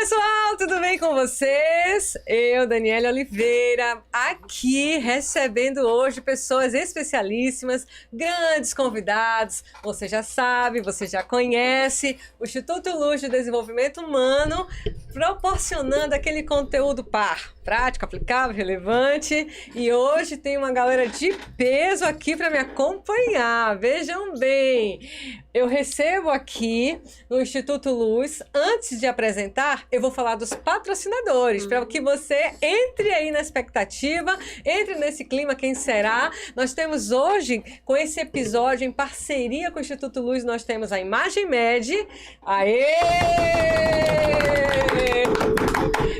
pessoal, tudo bem com vocês? Eu, Daniele Oliveira, aqui recebendo hoje pessoas especialíssimas, grandes convidados. Você já sabe, você já conhece o Instituto Luz de Desenvolvimento Humano, proporcionando aquele conteúdo prático, aplicável, relevante. E hoje tem uma galera de peso aqui para me acompanhar. Vejam bem, eu recebo aqui no Instituto Luz, antes de apresentar, eu vou falar dos patrocinadores, para que você entre aí na expectativa, entre nesse clima, quem será. Nós temos hoje, com esse episódio, em parceria com o Instituto Luz, nós temos a Imagem Med. Aê!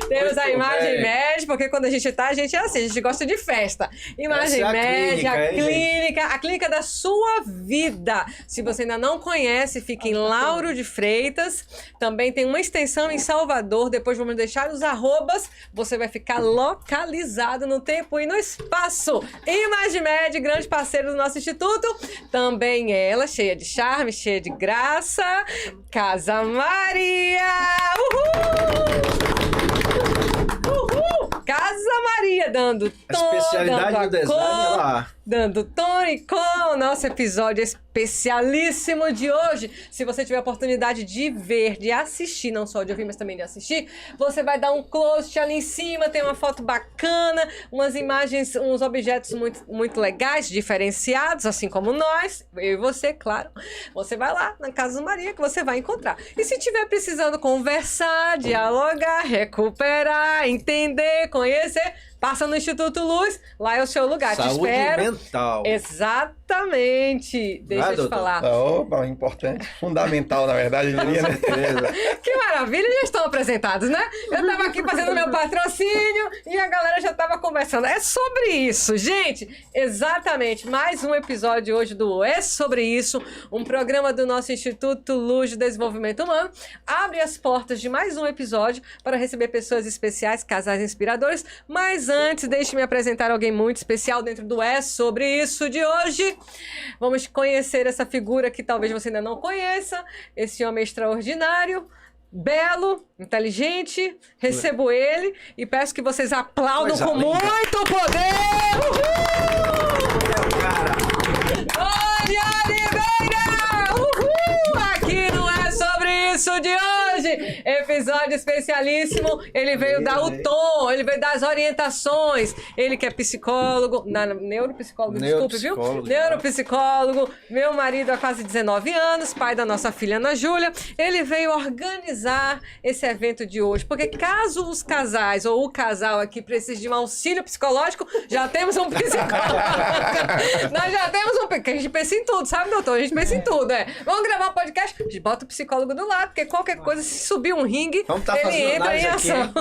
Temos a Imagem Med, porque quando a gente é assim, a gente gosta de festa. Imagem Med, a clínica da sua vida. Se você ainda não conhece, fica em Lauro de Freitas. Também tem uma extensão em Salvador. Depois vamos deixar os arrobas. Você vai ficar localizado no tempo e no espaço. Imagem Med, grande parceiro do nosso instituto. Também ela, cheia de charme, cheia de graça. Casa Maria! Uhul! Casa Maria, dando tom, a especialidade dando do design é lá. Dando tom e com o nosso episódio especialíssimo de hoje. Se você tiver a oportunidade de ver, de assistir, não só de ouvir, mas também de assistir, você vai dar um close ali em cima, tem uma foto bacana, umas imagens, uns objetos muito legais, diferenciados, assim como nós, eu e você, claro. Você vai lá na Casa Maria que você vai encontrar. E se tiver precisando conversar, dialogar, recuperar, entender, conhecer, passa no Instituto Luz, lá é o seu lugar. Saúde te espero. Mental. Exatamente. Deixa eu te falar. Opa, importante. Fundamental, na verdade, eu diria, né? Que maravilha, já estão apresentados, né? Eu estava aqui fazendo meu patrocínio e a galera já estava conversando. É sobre isso, gente. Exatamente. Mais um episódio hoje do É Sobre Isso, um programa do nosso Instituto Luz de Desenvolvimento Humano. Abre as portas de mais um episódio para receber pessoas especiais, casais inspiradores. Mas antes, deixe-me apresentar alguém muito especial dentro do É Sobre Isso de hoje. Vamos conhecer essa figura que talvez você ainda não conheça, esse homem extraordinário, belo, inteligente. Recebo ele e peço que vocês aplaudam com muito poder. Tony Oliveira! Uhul! Aqui no É Sobre Isso de hoje, episódio especialíssimo. Ele veio dar o tom, ele veio dar as orientações. Ele que é psicólogo, neuropsicólogo, desculpe, viu? Neuropsicólogo, meu marido há quase 19 anos, pai da nossa filha Ana Júlia. Ele veio organizar esse evento de hoje, porque caso os casais ou o casal aqui precise de um auxílio psicológico, já temos um psicólogo. Nós já temos um, porque a gente pensa em tudo, sabe, doutor? A gente pensa em tudo, Vamos gravar um podcast, a gente bota o psicólogo do lado, porque qualquer coisa, se subir um ringue, ele entra em ação.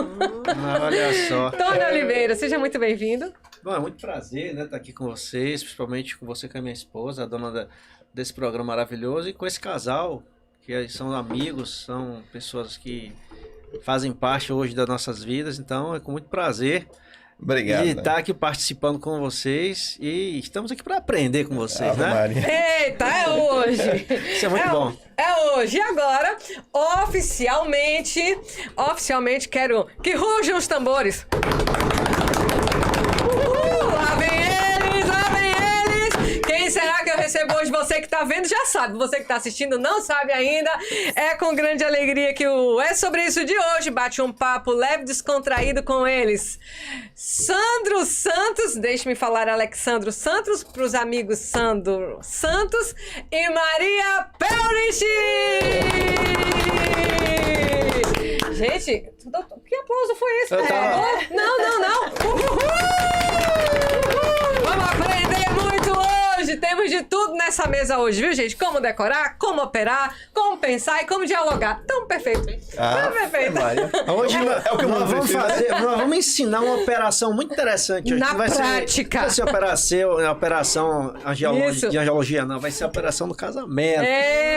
Olha só. Tony Oliveira, seja muito bem-vindo. Bom, é muito prazer, né, estar aqui com vocês, principalmente com você, que é minha esposa, a dona desse programa maravilhoso, e com esse casal, que são amigos, são pessoas que fazem parte hoje das nossas vidas. Então é com muito prazer. Obrigado. E estar aqui participando com vocês, e estamos aqui para aprender com vocês, né? Maria. Eita, é hoje. Isso é muito bom. É hoje. E agora, oficialmente quero que rujam os tambores. Lá vem eles, lá vem eles. Quem será que eu recebo hoje? Você que tá vendo já sabe. Você que tá assistindo não sabe ainda. É com grande alegria que o É Sobre Isso de hoje bate um papo leve, descontraído com eles. Sandro Santos, deixe-me falar Alexandro Santos, pros amigos Sandro Santos e Maria Peurich. Gente, que aplauso foi esse? Não. Vamos aprender muito hoje. Temos de tudo nessa mesa hoje, viu, gente? Como decorar, como operar, como pensar e como dialogar. Tão perfeito. Tão perfeito. Hoje é o que nós vamos fazer. Nós vamos ensinar uma operação muito interessante hoje. Na prática. Vai ser a operação de angiologia, não. Vai ser a operação do casamento.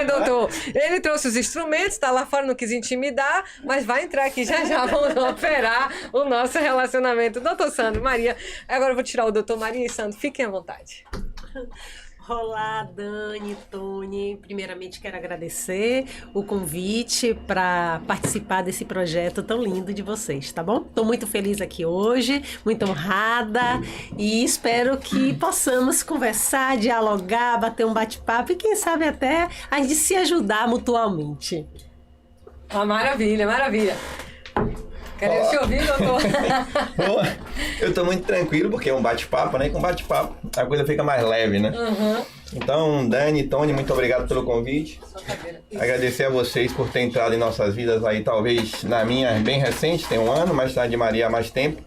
Doutor. Ele trouxe os instrumentos, tá lá fora, não quis intimidar, mas vai entrar aqui já. Vamos operar o nosso relacionamento. Doutor Sandro, Maria. Agora eu vou tirar o doutor Maria e Sandro. Fiquem à vontade. Olá, Dani, Tony. Primeiramente, quero agradecer o convite para participar desse projeto tão lindo de vocês, tá bom? Estou muito feliz aqui hoje, muito honrada e espero que possamos conversar, dialogar, bater um bate-papo e quem sabe até a gente se ajudar mutuamente. Ah, maravilha, maravilha. Querendo te ouvir, doutor? Bom, eu tô muito tranquilo porque é um bate-papo, né? Com bate-papo a coisa fica mais leve, né? Uhum. Então, Dani, Tony, muito obrigado pelo convite. Agradecer a vocês por ter entrado em nossas vidas aí, talvez na minha bem recente, tem 1 ano, mas na de Maria há mais tempo.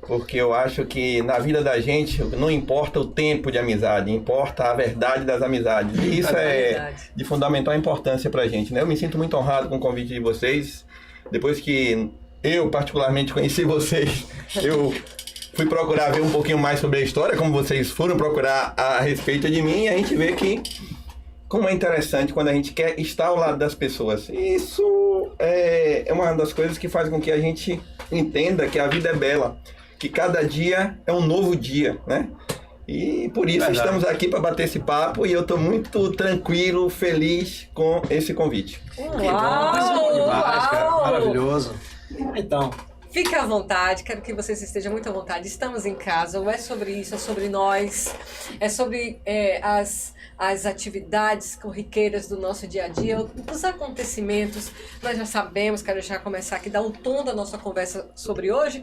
Porque eu acho que na vida da gente não importa o tempo de amizade, importa a verdade das amizades. E isso é de fundamental importância pra gente, né? Eu me sinto muito honrado com o convite de vocês. Depois que eu particularmente conheci vocês, eu fui procurar ver um pouquinho mais sobre a história, como vocês foram procurar a respeito de mim, e a gente vê que como é interessante quando a gente quer estar ao lado das pessoas. Isso é uma das coisas que faz com que a gente entenda que a vida é bela, que cada dia é um novo dia, né? E por isso estamos aqui para bater esse papo e eu estou muito tranquilo, feliz com esse convite. Uau! Que bom demais, cara. Uau! Maravilhoso. Então, Fique à vontade, quero que vocês estejam muito à vontade. Estamos em casa, ou é sobre isso, é sobre nós, é sobre as atividades corriqueiras do nosso dia a dia, os acontecimentos. Nós já sabemos, quero já começar aqui, dar um tom da nossa conversa sobre hoje.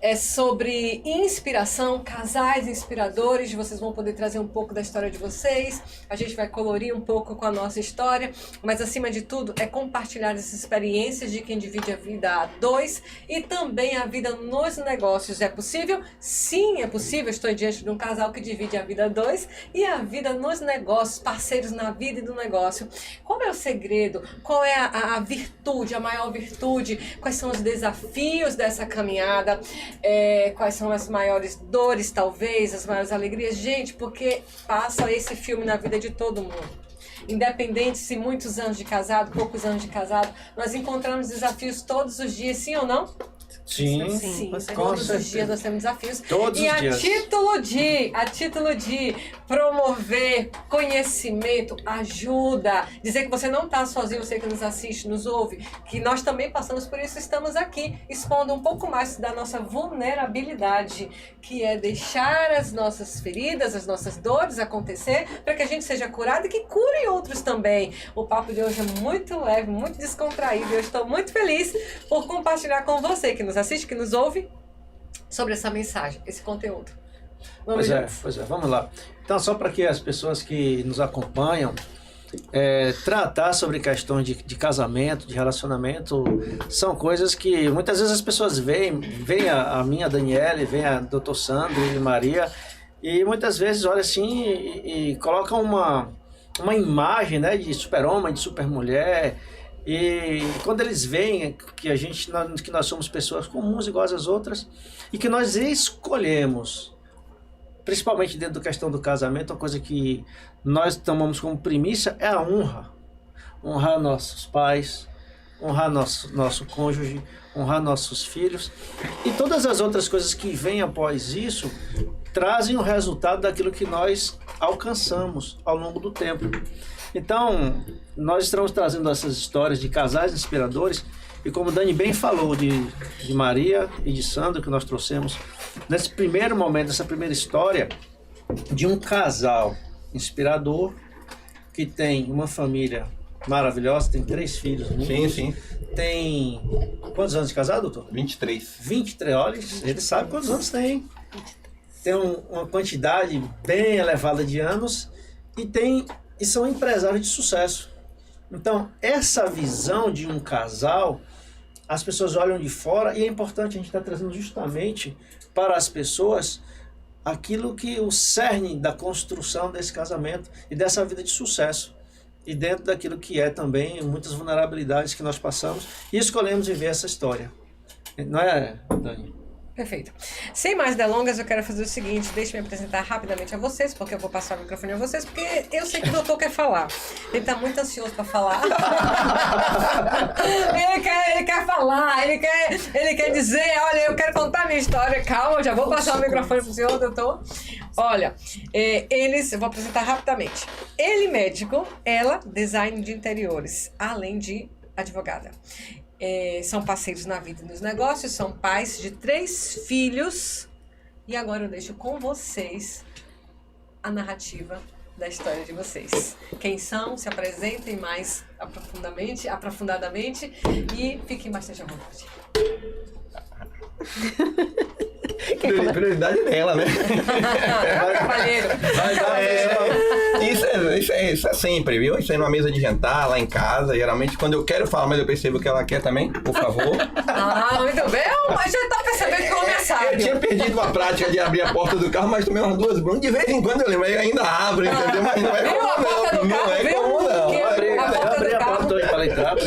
É sobre inspiração, casais inspiradores. Vocês vão poder trazer um pouco da história de vocês. A gente vai colorir um pouco com a nossa história, mas acima de tudo é compartilhar as experiências de quem divide a vida a dois e também a vida nos negócios. É possível? Sim, é possível. Estou diante de um casal que divide a vida a dois e a vida nos negócios, parceiros na vida e no negócio. Qual é o segredo? Qual é a virtude, a maior virtude? Quais são os desafios dessa caminhada? Quais são as maiores dores, talvez, as maiores alegrias? Gente, porque passa esse filme na vida de todo mundo. Independente se muitos anos de casado, poucos anos de casado, nós encontramos desafios todos os dias, sim ou não? sim, Todos os dias nós temos desafios. Todos e os dias. A título de promover conhecimento, ajuda, dizer que você não está sozinho, você que nos assiste, nos ouve, que nós também passamos por isso, estamos aqui expondo um pouco mais da nossa vulnerabilidade, que é deixar as nossas feridas, as nossas dores acontecer, para que a gente seja curado e que cure outros também. O papo de hoje é muito leve, muito descontraído, e eu estou muito feliz por compartilhar com você que nos assiste, que nos ouve, sobre essa mensagem, esse conteúdo. Pois é, vamos lá. Então, só para que as pessoas que nos acompanham, tratar sobre questões de casamento, de relacionamento, são coisas que muitas vezes as pessoas veem a minha Daniele, veem a Dr. Sandro e Maria, e muitas vezes olham assim e colocam uma imagem, né, de super-homem, de super-mulher. E quando eles veem que nós somos pessoas comuns, iguais às outras, e que nós escolhemos, principalmente dentro da questão do casamento, uma coisa que nós tomamos como primícia é a honra. Honrar nossos pais, honrar nosso cônjuge, honrar nossos filhos. E todas as outras coisas que vêm após isso trazem o resultado daquilo que nós alcançamos ao longo do tempo. Então, nós estamos trazendo essas histórias de casais inspiradores, e como Dani bem falou de Maria e de Sandro, que nós trouxemos nesse primeiro momento, essa primeira história de um casal inspirador que tem uma família maravilhosa, tem 3 filhos. Sim. Tem quantos anos de casado, doutor? 23. 23, olha, ele sabe quantos anos tem. Tem uma quantidade bem elevada de anos e são empresários de sucesso. Então, essa visão de um casal, as pessoas olham de fora, e é importante a gente estar trazendo justamente para as pessoas aquilo que o cerne da construção desse casamento e dessa vida de sucesso. E dentro daquilo que é também muitas vulnerabilidades que nós passamos, e escolhemos viver essa história. Não é, Dani? Perfeito. Sem mais delongas, eu quero fazer o seguinte, deixe-me apresentar rapidamente a vocês, porque eu vou passar o microfone a vocês, porque eu sei que o doutor quer falar. Ele está muito ansioso para falar. ele quer falar, ele quer dizer, olha, eu quero contar a minha história, calma, eu já vou passar o microfone para o senhor, doutor. Olha, eu vou apresentar rapidamente. Ele médico, ela design de interiores, além de advogada. São parceiros na vida e nos negócios, são pais de 3 filhos. E agora eu deixo com vocês a narrativa da história de vocês. Quem são, se apresentem mais aprofundadamente e fiquem bastante à vontade. Prioridade dela, né? Cavalheiro. Isso é sempre, viu? Isso aí numa mesa de jantar, lá em casa. Geralmente, quando eu quero falar, mas eu percebo que ela quer também, por favor. Muito bem. Mas já tá percebendo que o homem é sábio. Eu tinha perdido uma prática de abrir a porta do carro, mas tomei umas 2 broncas. De vez em quando eu lembro, eu ainda abro, entendeu? Mas não é comum, não. Não é comum, não.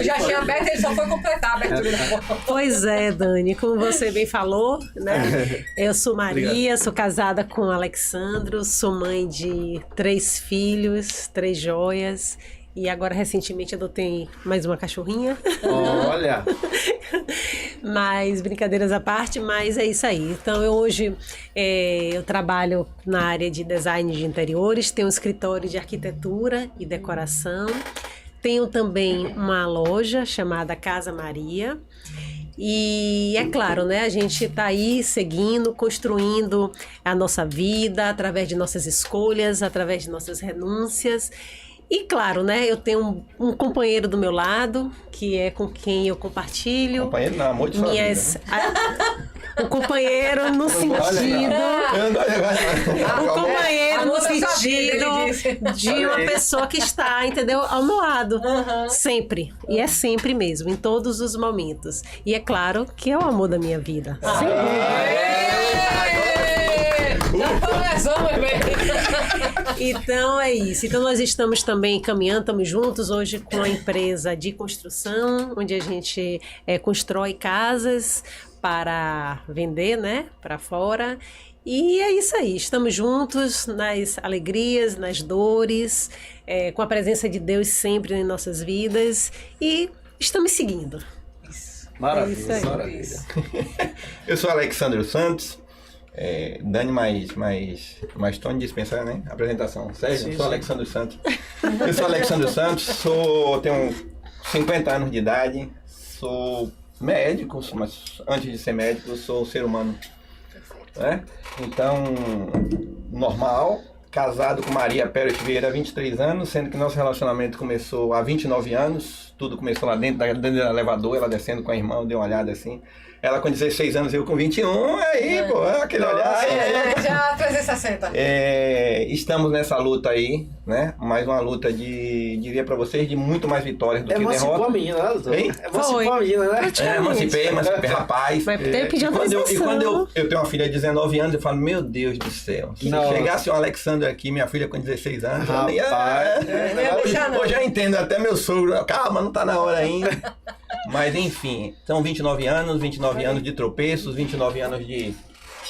Já tinha aberto, ele só foi completar a abertura da porta. Pois é, Dani, como você bem falou, né? Eu sou Maria, sou casada com o Alexandro, sou mãe de 3 filhos, 3 joias. E agora, recentemente, adotei mais uma cachorrinha. Olha! Mas, brincadeiras à parte, mas é isso aí. Então, hoje eu trabalho na área de design de interiores, tenho um escritório de arquitetura e decoração. Tenho também uma loja chamada Casa Maria. E é claro, né? A gente está aí seguindo, construindo a nossa vida através de nossas escolhas, através de nossas renúncias. E claro, né? Eu tenho um companheiro do meu lado, que é com quem eu compartilho. Companheiro não, amor de sua vida, né? O companheiro no sentido... O companheiro no sentido de uma pessoa que está, entendeu? Ao meu lado. Sempre. E é sempre mesmo, em todos os momentos. E é claro que é o amor da minha vida. Sem dúvida. Já começamos bem. Então é isso. Então nós estamos também caminhando, estamos juntos hoje com a empresa de construção, onde a gente constrói casas para vender, né, para fora. E é isso aí, estamos juntos nas alegrias, nas dores, com a presença de Deus sempre em nossas vidas e estamos seguindo. Maravilha, é maravilha. Eu sou Alexandro Santos. Dani mais Tony dispensar, né? Apresentação. Sério? Eu sou Alexandro Santos. Eu sou Alexandro Santos, tenho 50 anos de idade, sou médico, mas antes de ser médico, sou ser humano. Né? Então, normal, casado com Maria Pérez Vieira há 23 anos, sendo que nosso relacionamento começou há 29 anos. Tudo começou lá dentro do elevador, ela descendo com a irmã, eu dei uma olhada assim. Ela com 16 anos, eu com 21, aí, pô, aquele olhar. Já 360. Estamos nessa luta aí, né? Mais uma luta diria pra vocês, de muito mais vitórias do que derrota. Emancipou a menina, né? Emancipou a menina, né? Emancipei, rapaz. Mas tem que pedir autorização. E quando eu tenho uma filha de 19 anos, eu falo, meu Deus do céu. Se chegasse um Alexandre aqui, minha filha com 16 anos, hoje eu entendo, até meu sogro, calma, não tá na hora ainda. Mas enfim, são 29 anos de tropeços, 29 anos de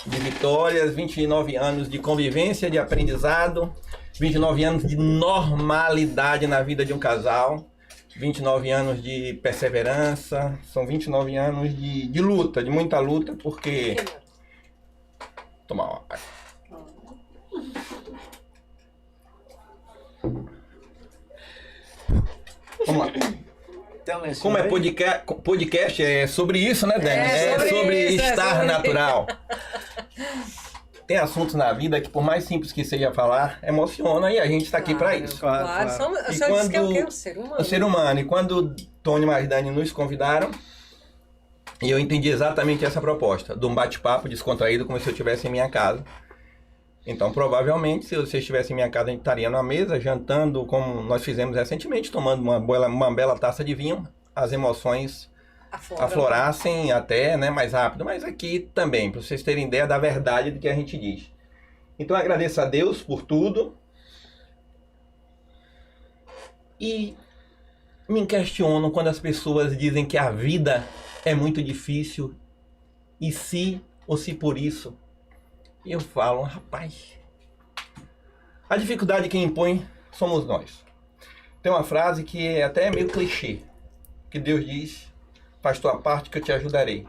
vitórias, 29 anos de convivência, de aprendizado, 29 anos de normalidade na vida de um casal, 29 anos de perseverança, são 29 anos de luta, de muita luta, porque... Toma uma água. Vamos lá. Como é podcast é sobre isso, né, Dani? É sobre estar natural. Tem assuntos na vida que, por mais simples que seja falar, emociona e a gente está aqui para isso. Claro. O senhor disse que é o quê? Um ser humano. Um ser humano. E quando Tony e Dani nos convidaram, eu entendi exatamente essa proposta, de um bate-papo descontraído, como se eu estivesse em minha casa. Então, provavelmente, se você estivesse em minha casa, a gente estaria na mesa, jantando, como nós fizemos recentemente, tomando uma bela taça de vinho, as emoções aflorassem até, né, mais rápido. Mas aqui também, para vocês terem ideia da verdade do que a gente diz. Então, eu agradeço a Deus por tudo. E me questiono quando as pessoas dizem que a vida é muito difícil. E se ou se por isso. E eu falo, rapaz, a dificuldade que impõe somos nós. Tem uma frase que é até meio clichê, que Deus diz, faz tua parte que eu te ajudarei.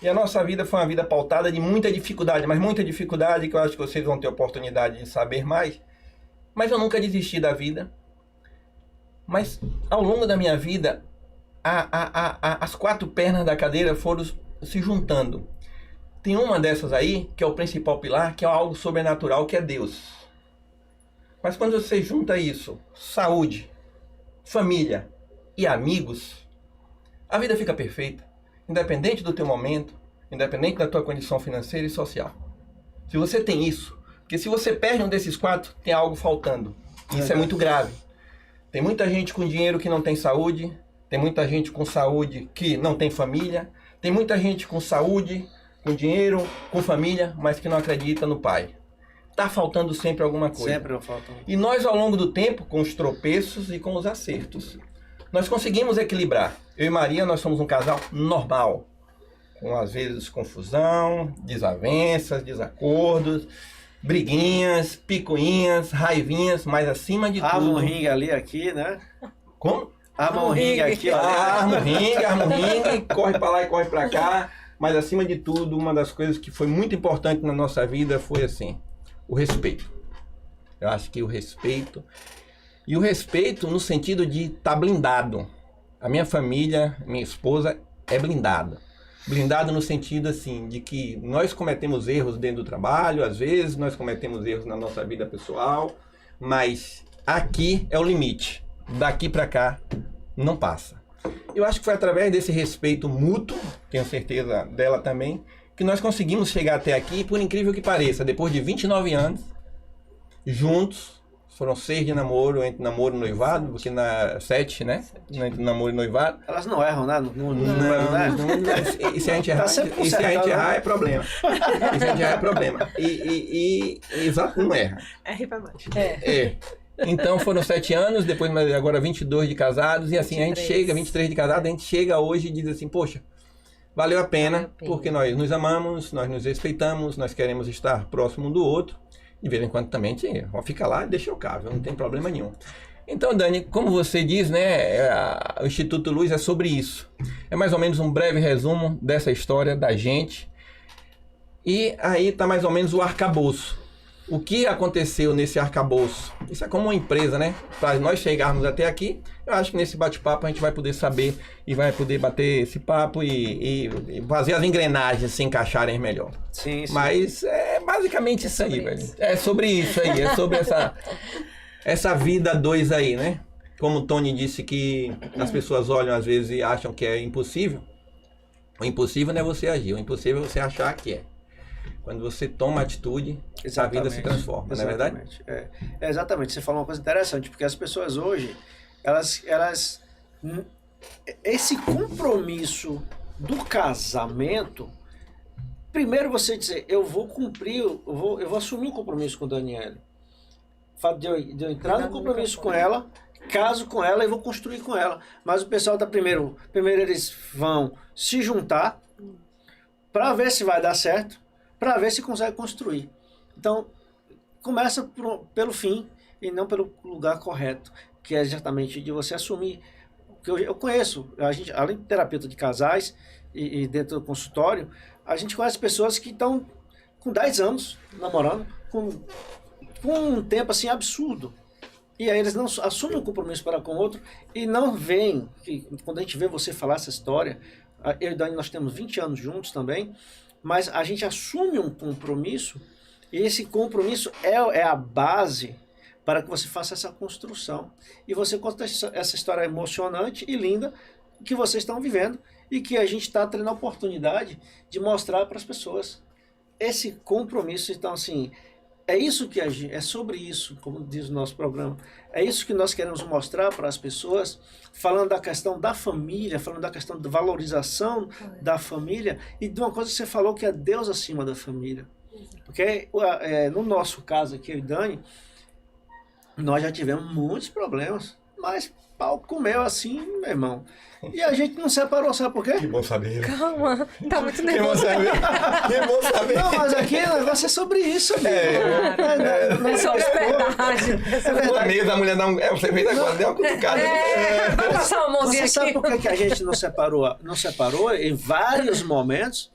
E a nossa vida foi uma vida pautada de muita dificuldade, mas muita dificuldade que eu acho que vocês vão ter oportunidade de saber mais. Mas eu nunca desisti da vida. Mas ao longo da minha vida, as 4 pernas da cadeira foram se juntando. Tem uma dessas aí, que é o principal pilar, que é algo sobrenatural, que é Deus. Mas quando você junta isso, saúde, família e amigos, a vida fica perfeita, independente do teu momento, independente da tua condição financeira e social. Se você tem isso, porque se você perde um desses 4, tem algo faltando. E isso é muito grave. Tem muita gente com dinheiro que não tem saúde, tem muita gente com saúde que não tem família, tem muita gente com saúde, com dinheiro, com família, mas que não acredita no Pai. Está faltando sempre alguma coisa. Sempre não falta. E nós, ao longo do tempo, com os tropeços e com os acertos, nós conseguimos equilibrar. Eu e Maria, nós somos um casal normal, com às vezes confusão, desavenças, desacordos, briguinhas, picuinhas, raivinhas, mas acima de Arma tudo... um ringue ali, aqui, né? Como? Arma um ringue aqui, ó. Arma um ringue, corre para lá e corre para cá. Mas acima de tudo, uma das coisas que foi muito importante na nossa vida foi assim, o respeito. Eu acho que o respeito... E o respeito no sentido de estar blindado. A minha família, minha esposa é blindada. Blindado no sentido assim, de que nós cometemos erros dentro do trabalho, às vezes nós cometemos erros na nossa vida pessoal, mas aqui é o limite. Daqui para cá não passa. Eu acho que foi através desse respeito mútuo, tenho certeza dela também, que nós conseguimos chegar até aqui, por incrível que pareça, depois de 29 anos, juntos, foram 6 de namoro, entre namoro e noivado, porque na 7, né? Entre namoro e noivado. Elas não erram, né? Não, E se a gente errar, é problema. E se a gente errar é problema. Exato, não erra. R pra mais. Então foram 7 anos, depois agora 22 de casados, e assim 23. A gente chega, 23 de casados, a gente chega hoje e diz assim, poxa, valeu a pena, porque nós nos amamos, nós nos respeitamos, nós queremos estar próximo um do outro. De vez em quando também fica lá e deixa eu cá, não tem problema nenhum. Então, Dani, como você diz, né, o Instituto Luz é sobre isso. É mais ou menos um breve resumo dessa história da gente. E aí está mais ou menos o arcabouço. O que aconteceu nesse arcabouço? Isso é como uma empresa, né? Para nós chegarmos até aqui, eu acho que nesse bate-papo a gente vai poder saber e vai poder bater esse papo e fazer as engrenagens se encaixarem melhor. Sim. Mas é basicamente isso aí, velho. É sobre isso aí, é sobre essa vida 2 aí, né? Como o Tony disse que as pessoas olham às vezes e acham que é impossível. O impossível não é você agir, o impossível é você achar que é. Quando você toma atitude, a vida se transforma, não é verdade? Exatamente, você falou uma coisa interessante, porque as pessoas hoje, elas esse compromisso do casamento, primeiro você dizer, eu vou cumprir, eu vou assumir o compromisso com a Daniela. O fato de eu entrar no compromisso com ela, caso com ela e vou construir com ela. Mas o pessoal tá primeiro eles vão se juntar para ver se vai dar certo, para ver se consegue construir. Então, começa pelo fim e não pelo lugar correto, que é exatamente de você assumir. Que eu conheço, além de terapeuta de casais e dentro do consultório, a gente conhece pessoas que estão com 10 anos namorando, com um tempo assim absurdo. E aí eles não assumem um compromisso para com o outro e não veem, que quando a gente vê você falar essa história, eu e Dani nós temos 20 anos juntos também, mas a gente assume um compromisso e esse compromisso é a base para que você faça essa construção. E você conta essa história emocionante e linda que vocês estão vivendo e que a gente está tendo a oportunidade de mostrar para as pessoas esse compromisso. Então, assim, é isso que é sobre isso, como diz o nosso programa. É isso que nós queremos mostrar para as pessoas, falando da questão da família, falando da questão da valorização da família e de uma coisa que você falou que é Deus acima da família. Porque no nosso caso aqui, eu e Dani, nós já tivemos muitos problemas. Mas pau comeu assim, meu irmão. E a gente não separou, sabe por quê? Que bom saber. Calma, tá muito Que bom nervoso. saber. Que bom saber. Não, mas aqui o negócio é sobre isso, amigo. Não é só hospedagem. Uma mesa, a mulher dá você fez agora, deu uma cutucada. Vai passar uma mãozinha Você sabe aqui. por que a gente não separou? Não separou em vários momentos?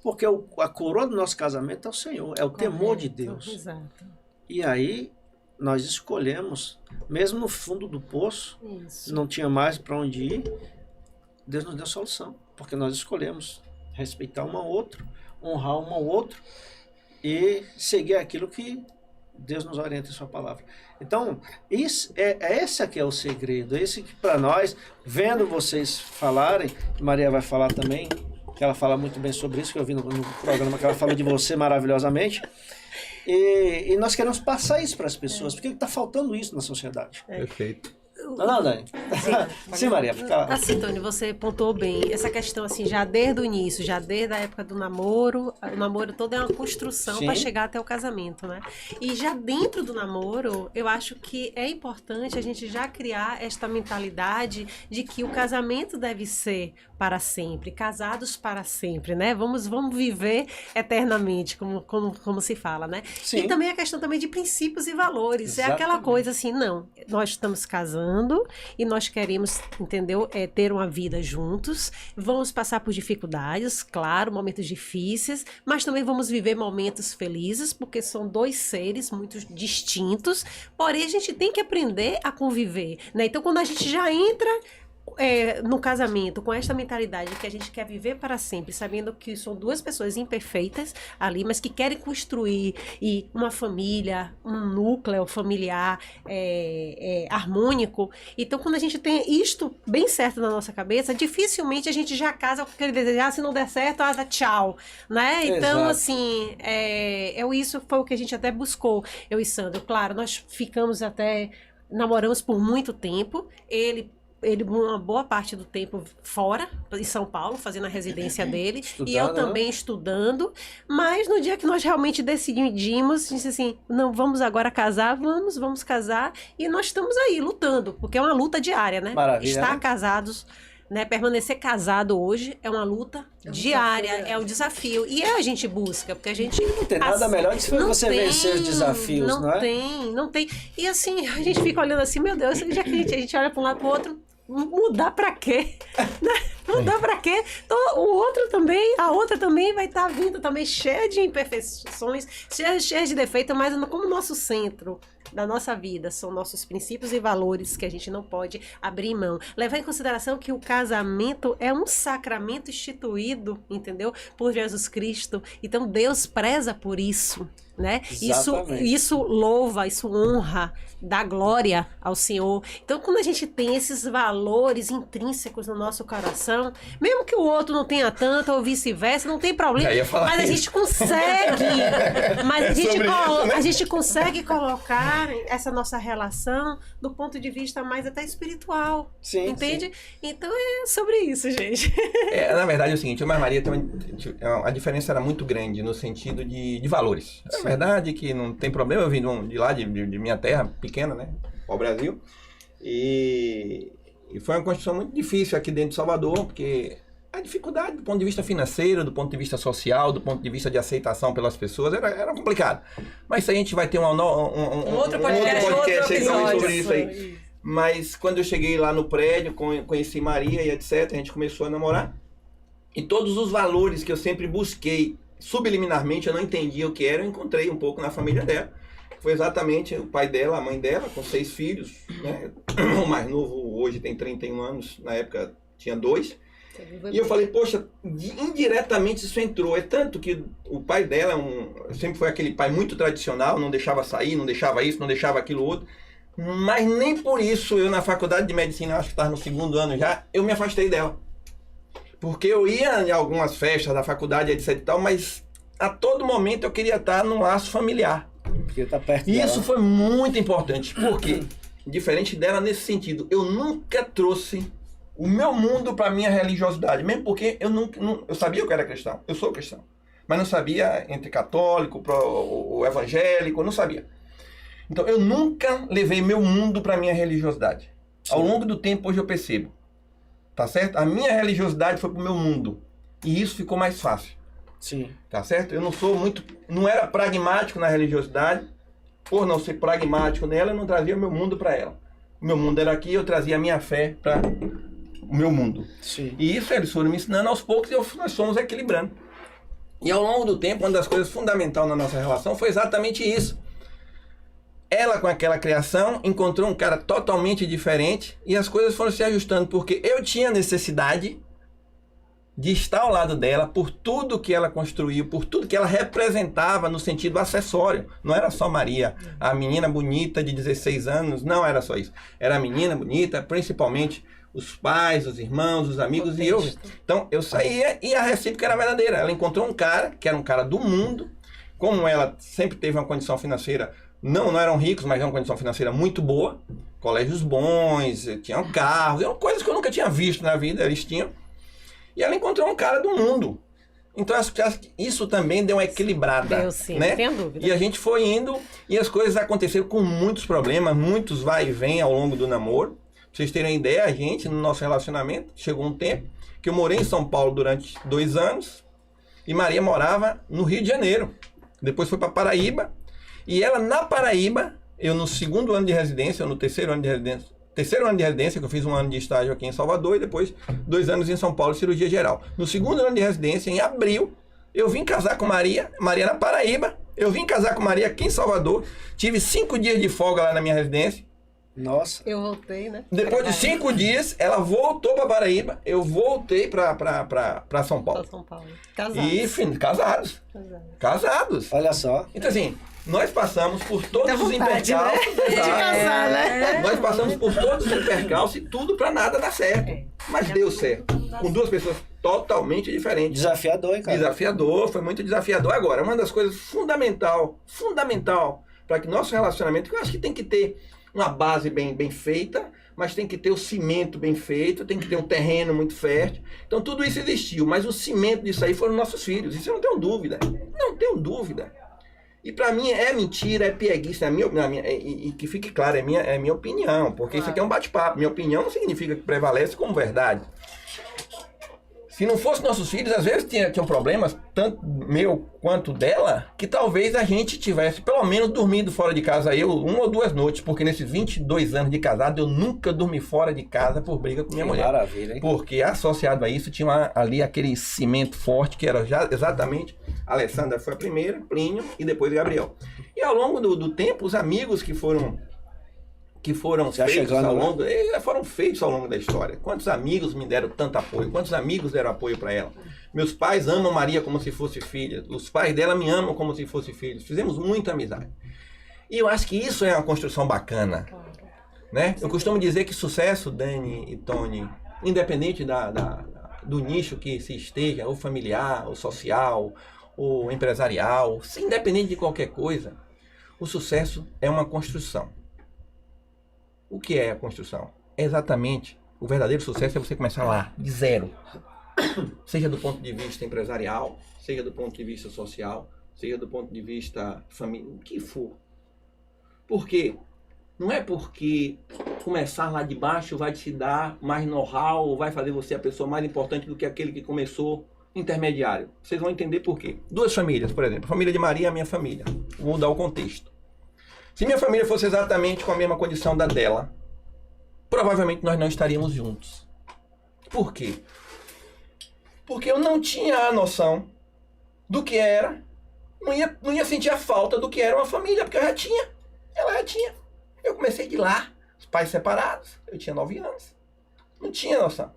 Porque a coroa do nosso casamento é o Senhor, é o temor de Deus. Exato. E aí nós escolhemos, mesmo no fundo do poço, Isso. não tinha mais para onde ir, Deus nos deu solução, porque nós escolhemos respeitar um ao outro, honrar um ao outro e seguir aquilo que Deus nos orienta em sua palavra. Então, esse aqui é o segredo, esse que para nós, vendo vocês falarem, Maria vai falar também, que ela fala muito bem sobre isso, que eu vi no programa que ela falou de você maravilhosamente, e nós queremos passar isso para as pessoas, porque está faltando isso na sociedade. Perfeito. Não, Dani? Sim, Maria. Fica... Assim, Tony, você pontuou bem. Essa questão, assim, já desde o início, já desde a época do namoro, o namoro todo é uma construção Sim. para chegar até o casamento, né? E já dentro do namoro, eu acho que é importante a gente já criar esta mentalidade de que o casamento deve ser para sempre, casados para sempre, né? Vamos viver eternamente, como se fala, né? Sim. E também a questão também de princípios e valores. É aquela Exatamente. coisa assim, não, nós estamos casando e nós queremos, entendeu? Ter uma vida juntos, vamos passar por dificuldades, claro, momentos difíceis, mas também vamos viver momentos felizes, porque são dois seres muito distintos, porém a gente tem que aprender a conviver, né? Então quando a gente já entra no casamento com esta mentalidade que a gente quer viver para sempre, sabendo que são duas pessoas imperfeitas ali, mas que querem construir uma família, um núcleo familiar harmônico. Então, quando a gente tem isto bem certo na nossa cabeça, dificilmente a gente já casa com aquele desejo, se não der certo, tchau, né? Então, Exato. assim, isso foi o que a gente até buscou, eu e Sandro. Claro, nós namoramos por muito tempo, ele uma boa parte do tempo fora, em São Paulo, fazendo a residência dele, e eu também estudando, mas no dia que nós realmente decidimos, disse assim, não, vamos agora casar, vamos casar, e nós estamos aí lutando, porque é uma luta diária, né? Maravilha, Estar né? casados, né? Permanecer casado hoje é uma luta diária, é um desafio, e a gente busca, porque a gente... Não tem nada melhor do que você vencer os desafios, não é? Não tem. E assim, a gente fica olhando assim, meu Deus, já que a gente olha para um lado para o outro, mudar pra quê? Mudar pra quê? Então, a outra também vai estar vindo também cheia de imperfeições, cheia de defeitos, mas como o nosso centro da nossa vida são nossos princípios e valores que a gente não pode abrir mão. Levar em consideração que o casamento é um sacramento instituído, entendeu? Por Jesus Cristo. Então, Deus preza por isso, né? Isso louva, isso honra, dá glória ao Senhor. Então, quando a gente tem esses valores intrínsecos no nosso coração, mesmo que o outro não tenha tanto ou vice-versa, não tem problema, mas a gente consegue, a gente consegue colocar essa nossa relação do ponto de vista mais até espiritual, Sim, entende? sim. Então é sobre isso, gente. Na verdade é o seguinte, eu e Maria a diferença era muito grande no sentido de valores. É verdade que não tem problema, eu vim de lá, de minha terra pequena, né, ao Brasil, e foi uma construção muito difícil aqui dentro de Salvador, porque a dificuldade do ponto de vista financeiro, do ponto de vista social, do ponto de vista de aceitação pelas pessoas, era complicado. Mas isso a gente vai ter um outro podcast aí sobre isso aí. Mas quando eu cheguei lá no prédio, conheci Maria e etc, a gente começou a namorar. E todos os valores que eu sempre busquei, subliminarmente, eu não entendia o que era, eu encontrei um pouco na família dela. Foi exatamente o pai dela, a mãe dela, com 6 filhos, né? O mais novo hoje tem 31 anos, na época tinha 2. E eu falei, poxa, indiretamente isso entrou. É tanto que o pai dela sempre foi aquele pai muito tradicional, não deixava sair, não deixava isso, não deixava aquilo outro. Mas nem por isso eu na faculdade de medicina, acho que estava no 2º ano já, eu me afastei dela. Porque eu ia em algumas festas da faculdade, etc e tal, mas a todo momento eu queria estar num laço familiar. Porque tá perto E dela. isso foi muito importante, porque, diferente dela nesse sentido, eu nunca trouxe o meu mundo para minha religiosidade, mesmo porque eu sabia que eu era cristão, eu sou cristão, mas não sabia entre católico, o evangélico, eu não sabia. Então eu nunca levei meu mundo para minha religiosidade. Ao longo do tempo, hoje eu percebo. Tá certo? A minha religiosidade foi pro meu mundo. E isso ficou mais fácil. Sim. Tá certo? Eu não era pragmático na religiosidade. Por não ser pragmático nela, eu não trazia o meu mundo para ela. O meu mundo era aqui, eu trazia a minha fé para o meu mundo. Sim. E isso eles foram me ensinando aos poucos e nós fomos equilibrando. E ao longo do tempo, uma das coisas fundamentais na nossa relação foi exatamente isso. Ela, com aquela criação, encontrou um cara totalmente diferente e as coisas foram se ajustando, porque eu tinha necessidade de estar ao lado dela por tudo que ela construiu, por tudo que ela representava no sentido acessório. Não era só Maria, a menina bonita de 16 anos, não era só isso. Era a menina bonita, principalmente os pais, os irmãos, os amigos e eu. Então, eu saía e a recíproca era verdadeira. Ela encontrou um cara, que era um cara do mundo, como ela sempre teve uma condição financeira, não eram ricos, mas era uma condição financeira muito boa, colégios bons, tinham carros, eram coisas que eu nunca tinha visto na vida, eles tinham. E ela encontrou um cara do mundo. Então, acho que isso também deu uma equilibrada. Deu sim, né? não tenho dúvida. E a gente foi indo e as coisas aconteceram com muitos problemas, muitos vai e vem ao longo do namoro. Pra vocês terem uma ideia, a gente, no nosso relacionamento, chegou um tempo que eu morei em São Paulo durante 2 anos e Maria morava no Rio de Janeiro. Depois foi para Paraíba. E ela na Paraíba, eu no 2º ano de residência, ou no 3º ano de residência, que eu fiz 1 ano de estágio aqui em Salvador e depois 2 anos em São Paulo, cirurgia geral. No 2º ano de residência, em abril, eu vim casar com Maria na Paraíba, eu vim casar com Maria aqui em Salvador, tive 5 dias de folga lá na minha residência. Nossa. Eu voltei, né? Depois de 5 dias, ela voltou para Paraíba, eu voltei para São Paulo. São Paulo. Casados. E, enfim, casados. Olha só. Então, assim, nós passamos por todos os vontade, impercalços. né? De casar, né? Nós passamos por todos os percalços e tudo pra nada dar certo. Mas deu certo. Com 2 pessoas totalmente diferentes. Desafiador, hein, cara? Desafiador, foi muito desafiador. Agora, uma das coisas fundamental para que nosso relacionamento, que eu acho que tem que ter uma base bem feita, mas tem que ter o cimento bem feito, tem que ter um terreno muito fértil. Então tudo isso existiu, mas o cimento disso aí foram nossos filhos. Isso eu não tenho dúvida. Não tenho dúvida. E para mim é mentira, é pieguice, e que fique claro, é minha opinião, porque isso aqui é um bate-papo. Minha opinião não significa que prevalece como verdade. Se não fosse nossos filhos, às vezes tinham problemas, tanto meu quanto dela, que talvez a gente tivesse pelo menos dormido fora de casa, eu, 1 ou 2 noites, porque nesses 22 anos de casado, eu nunca dormi fora de casa por briga com minha mulher. Maravilha, hein? Porque associado a isso, tinha ali aquele cimento forte, que era já exatamente, a Alessandra foi a primeira, Plínio e depois Gabriel. E ao longo do tempo, os amigos que foram feitos ao longo da história. Quantos amigos me deram tanto apoio? Quantos amigos deram apoio para ela? Meus pais amam Maria como se fosse filha. Os pais dela me amam como se fosse filhos. Fizemos muita amizade. E eu acho que isso é uma construção bacana. Né? Eu costumo dizer que sucesso, Dani e Tony, independente do nicho que se esteja, ou familiar, ou social, ou empresarial, independente de qualquer coisa, o sucesso é uma construção. O que é a construção? É exatamente, o verdadeiro sucesso é você começar lá, de zero. Seja do ponto de vista empresarial, seja do ponto de vista social, seja do ponto de vista familiar, o que for. Por quê? Não é porque começar lá de baixo vai te dar mais know-how, ou vai fazer você a pessoa mais importante do que aquele que começou intermediário. Vocês vão entender por quê. 2 famílias, por exemplo. A família de Maria e a minha família. Vou mudar o contexto. Se minha família fosse exatamente com a mesma condição da dela, provavelmente nós não estaríamos juntos. Por quê? Porque eu não tinha a noção do que era, não ia sentir a falta do que era uma família, porque eu já tinha. Ela já tinha. Eu comecei de lá, os pais separados, eu tinha 9 anos. Não tinha noção.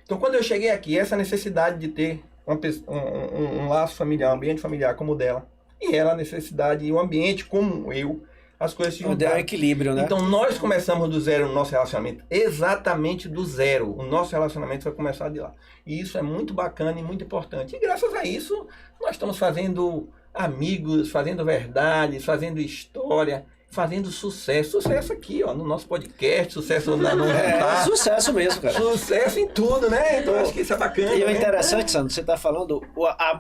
Então quando eu cheguei aqui, essa necessidade de ter um laço familiar, um ambiente familiar como o dela, e ela a necessidade e um ambiente como eu, as coisas se juntaram. Deu equilíbrio, né? Então nós começamos do zero no nosso relacionamento, exatamente do zero. O nosso relacionamento vai começar de lá. E isso é muito bacana e muito importante. E graças a isso, nós estamos fazendo amigos, fazendo verdades, fazendo história. fazendo sucesso. Sucesso aqui, ó, no nosso podcast, sucesso no resultado. Sucesso mesmo, cara. Sucesso em tudo, né? Então acho que isso é bacana. E o né? interessante, Sandro, você tá falando,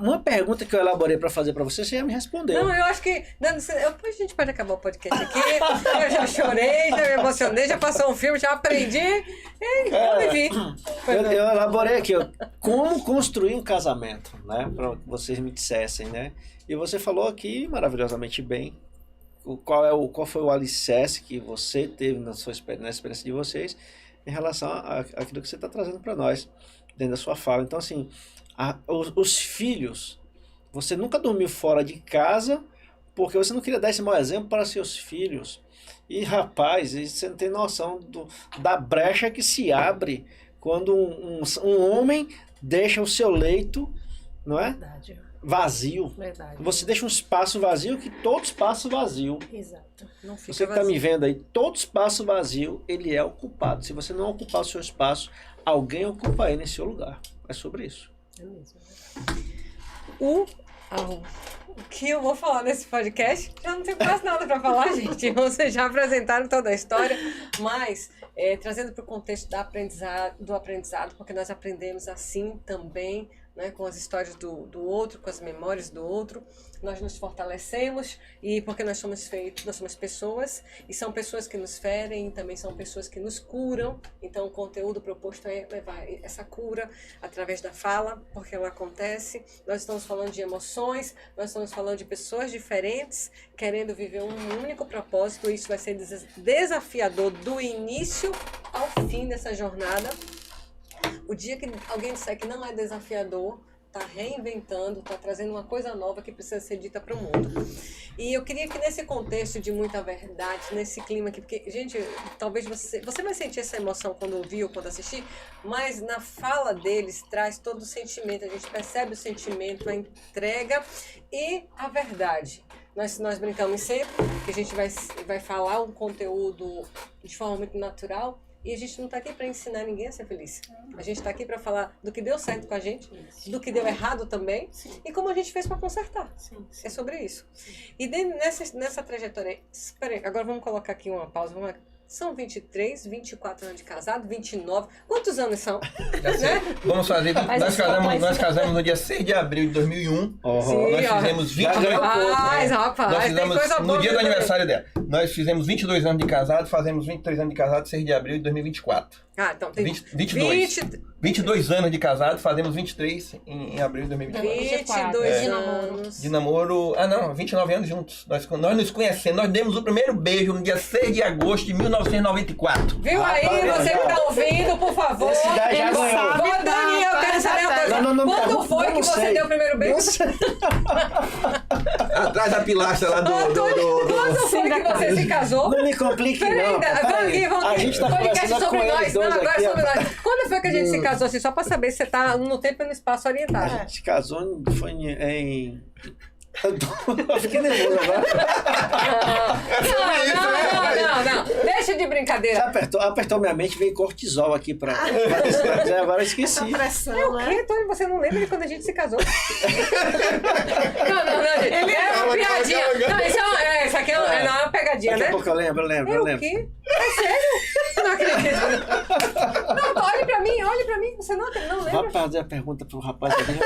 uma pergunta que eu elaborei pra fazer pra você já me respondeu. Não, eu acho que. A gente pode acabar o podcast aqui. Eu já chorei, já me emocionei, já passou um filme, já aprendi. Pode vir. Eu elaborei aqui, ó, como construir um casamento, né? Pra que vocês me dissessem, né? E você falou aqui maravilhosamente bem qual foi o alicerce que você teve na experiência de vocês em relação àquilo que você está trazendo para nós dentro da sua fala. Então, assim, os filhos, você nunca dormiu fora de casa porque você não queria dar esse mau exemplo para seus filhos. E, rapaz, você não tem noção da brecha que se abre quando um homem deixa o seu leito, não é? Verdade. Vazio. Verdade. Você deixa um espaço vazio que todo espaço vazio. Exato. Não fica Você que está me vendo aí, todo espaço vazio, ele é ocupado. Se você não ocupar o seu espaço, alguém ocupa ele em seu lugar. É sobre isso. É mesmo. O que eu vou falar nesse podcast, já não tenho quase nada para falar, gente. Vocês já apresentaram toda a história, mas trazendo para o contexto do aprendizado, porque nós aprendemos assim também, né, com as histórias do outro, com as memórias do outro, nós nos fortalecemos e porque nós somos pessoas e são pessoas que nos ferem, também são pessoas que nos curam. Então o conteúdo proposto é levar essa cura através da fala, porque ela acontece. Nós estamos falando de emoções, nós estamos falando de pessoas diferentes querendo viver um único propósito. Isso vai ser desafiador do início ao fim dessa jornada. O dia que alguém disser que não é desafiador, está reinventando, está trazendo uma coisa nova que precisa ser dita para o mundo. E eu queria que nesse contexto de muita verdade, nesse clima aqui, porque, gente, talvez você vai sentir essa emoção quando ouvir ou quando assistir, mas na fala deles traz todo o sentimento, a gente percebe o sentimento, a entrega e a verdade. Nós brincamos sempre que a gente vai falar um conteúdo de forma muito natural. E a gente não está aqui para ensinar ninguém a ser feliz. A gente está aqui para falar do que deu certo com a gente, do que deu errado também, e como a gente fez para consertar. É sobre isso. E nessa trajetória... Espera aí, agora vamos colocar aqui uma pausa. São 23, 24 anos de casado, 29. Quantos anos são? Né? Vamos fazer. Nós casamos no dia 6 de abril de 2001. Sim, nós fizemos 22 Rapaz, tem coisa boa. No dia do aniversário dela. Nós fizemos 22 anos de casado, fazemos 23 anos de casado, 6 de abril de 2024. Ah, então tem 22 anos de casado, fazemos 23 em abril de 2024. 22 anos. De namoro. 29 anos juntos. Nós nos conhecemos, nós demos o primeiro beijo no dia 6 de agosto de 1994. Viu aí, você que tá ouvindo, por favor. Esse daí já ganhou. Dani, eu quero saber uma coisa. Quando foi que você deu o primeiro beijo? Atrás da pilastra lá Quando foi que você se casou? Não me complique, não. Vamos A gente tá conversando sobre com nós. eles Não, dois agora aqui, sobre nós. Quando foi que a gente se casou, assim, só pra saber se você tá no tempo e no espaço A orientado? gente se casou, foi em... Eu fiquei nervoso agora. Não. Deixa de brincadeira. Apertou minha mente, veio cortisol aqui pra agora eu esqueci. Pressão, É o quê, Tony? Você não lembra de quando a gente se casou? Não, gente. É uma piadinha. Não, isso aqui é uma pegadinha, Daqui a né? pouco eu lembro. O quê? É sério? Não acredito. Não, olhe pra mim. Você não lembra? Rapaz, a pergunta pro rapaz ali.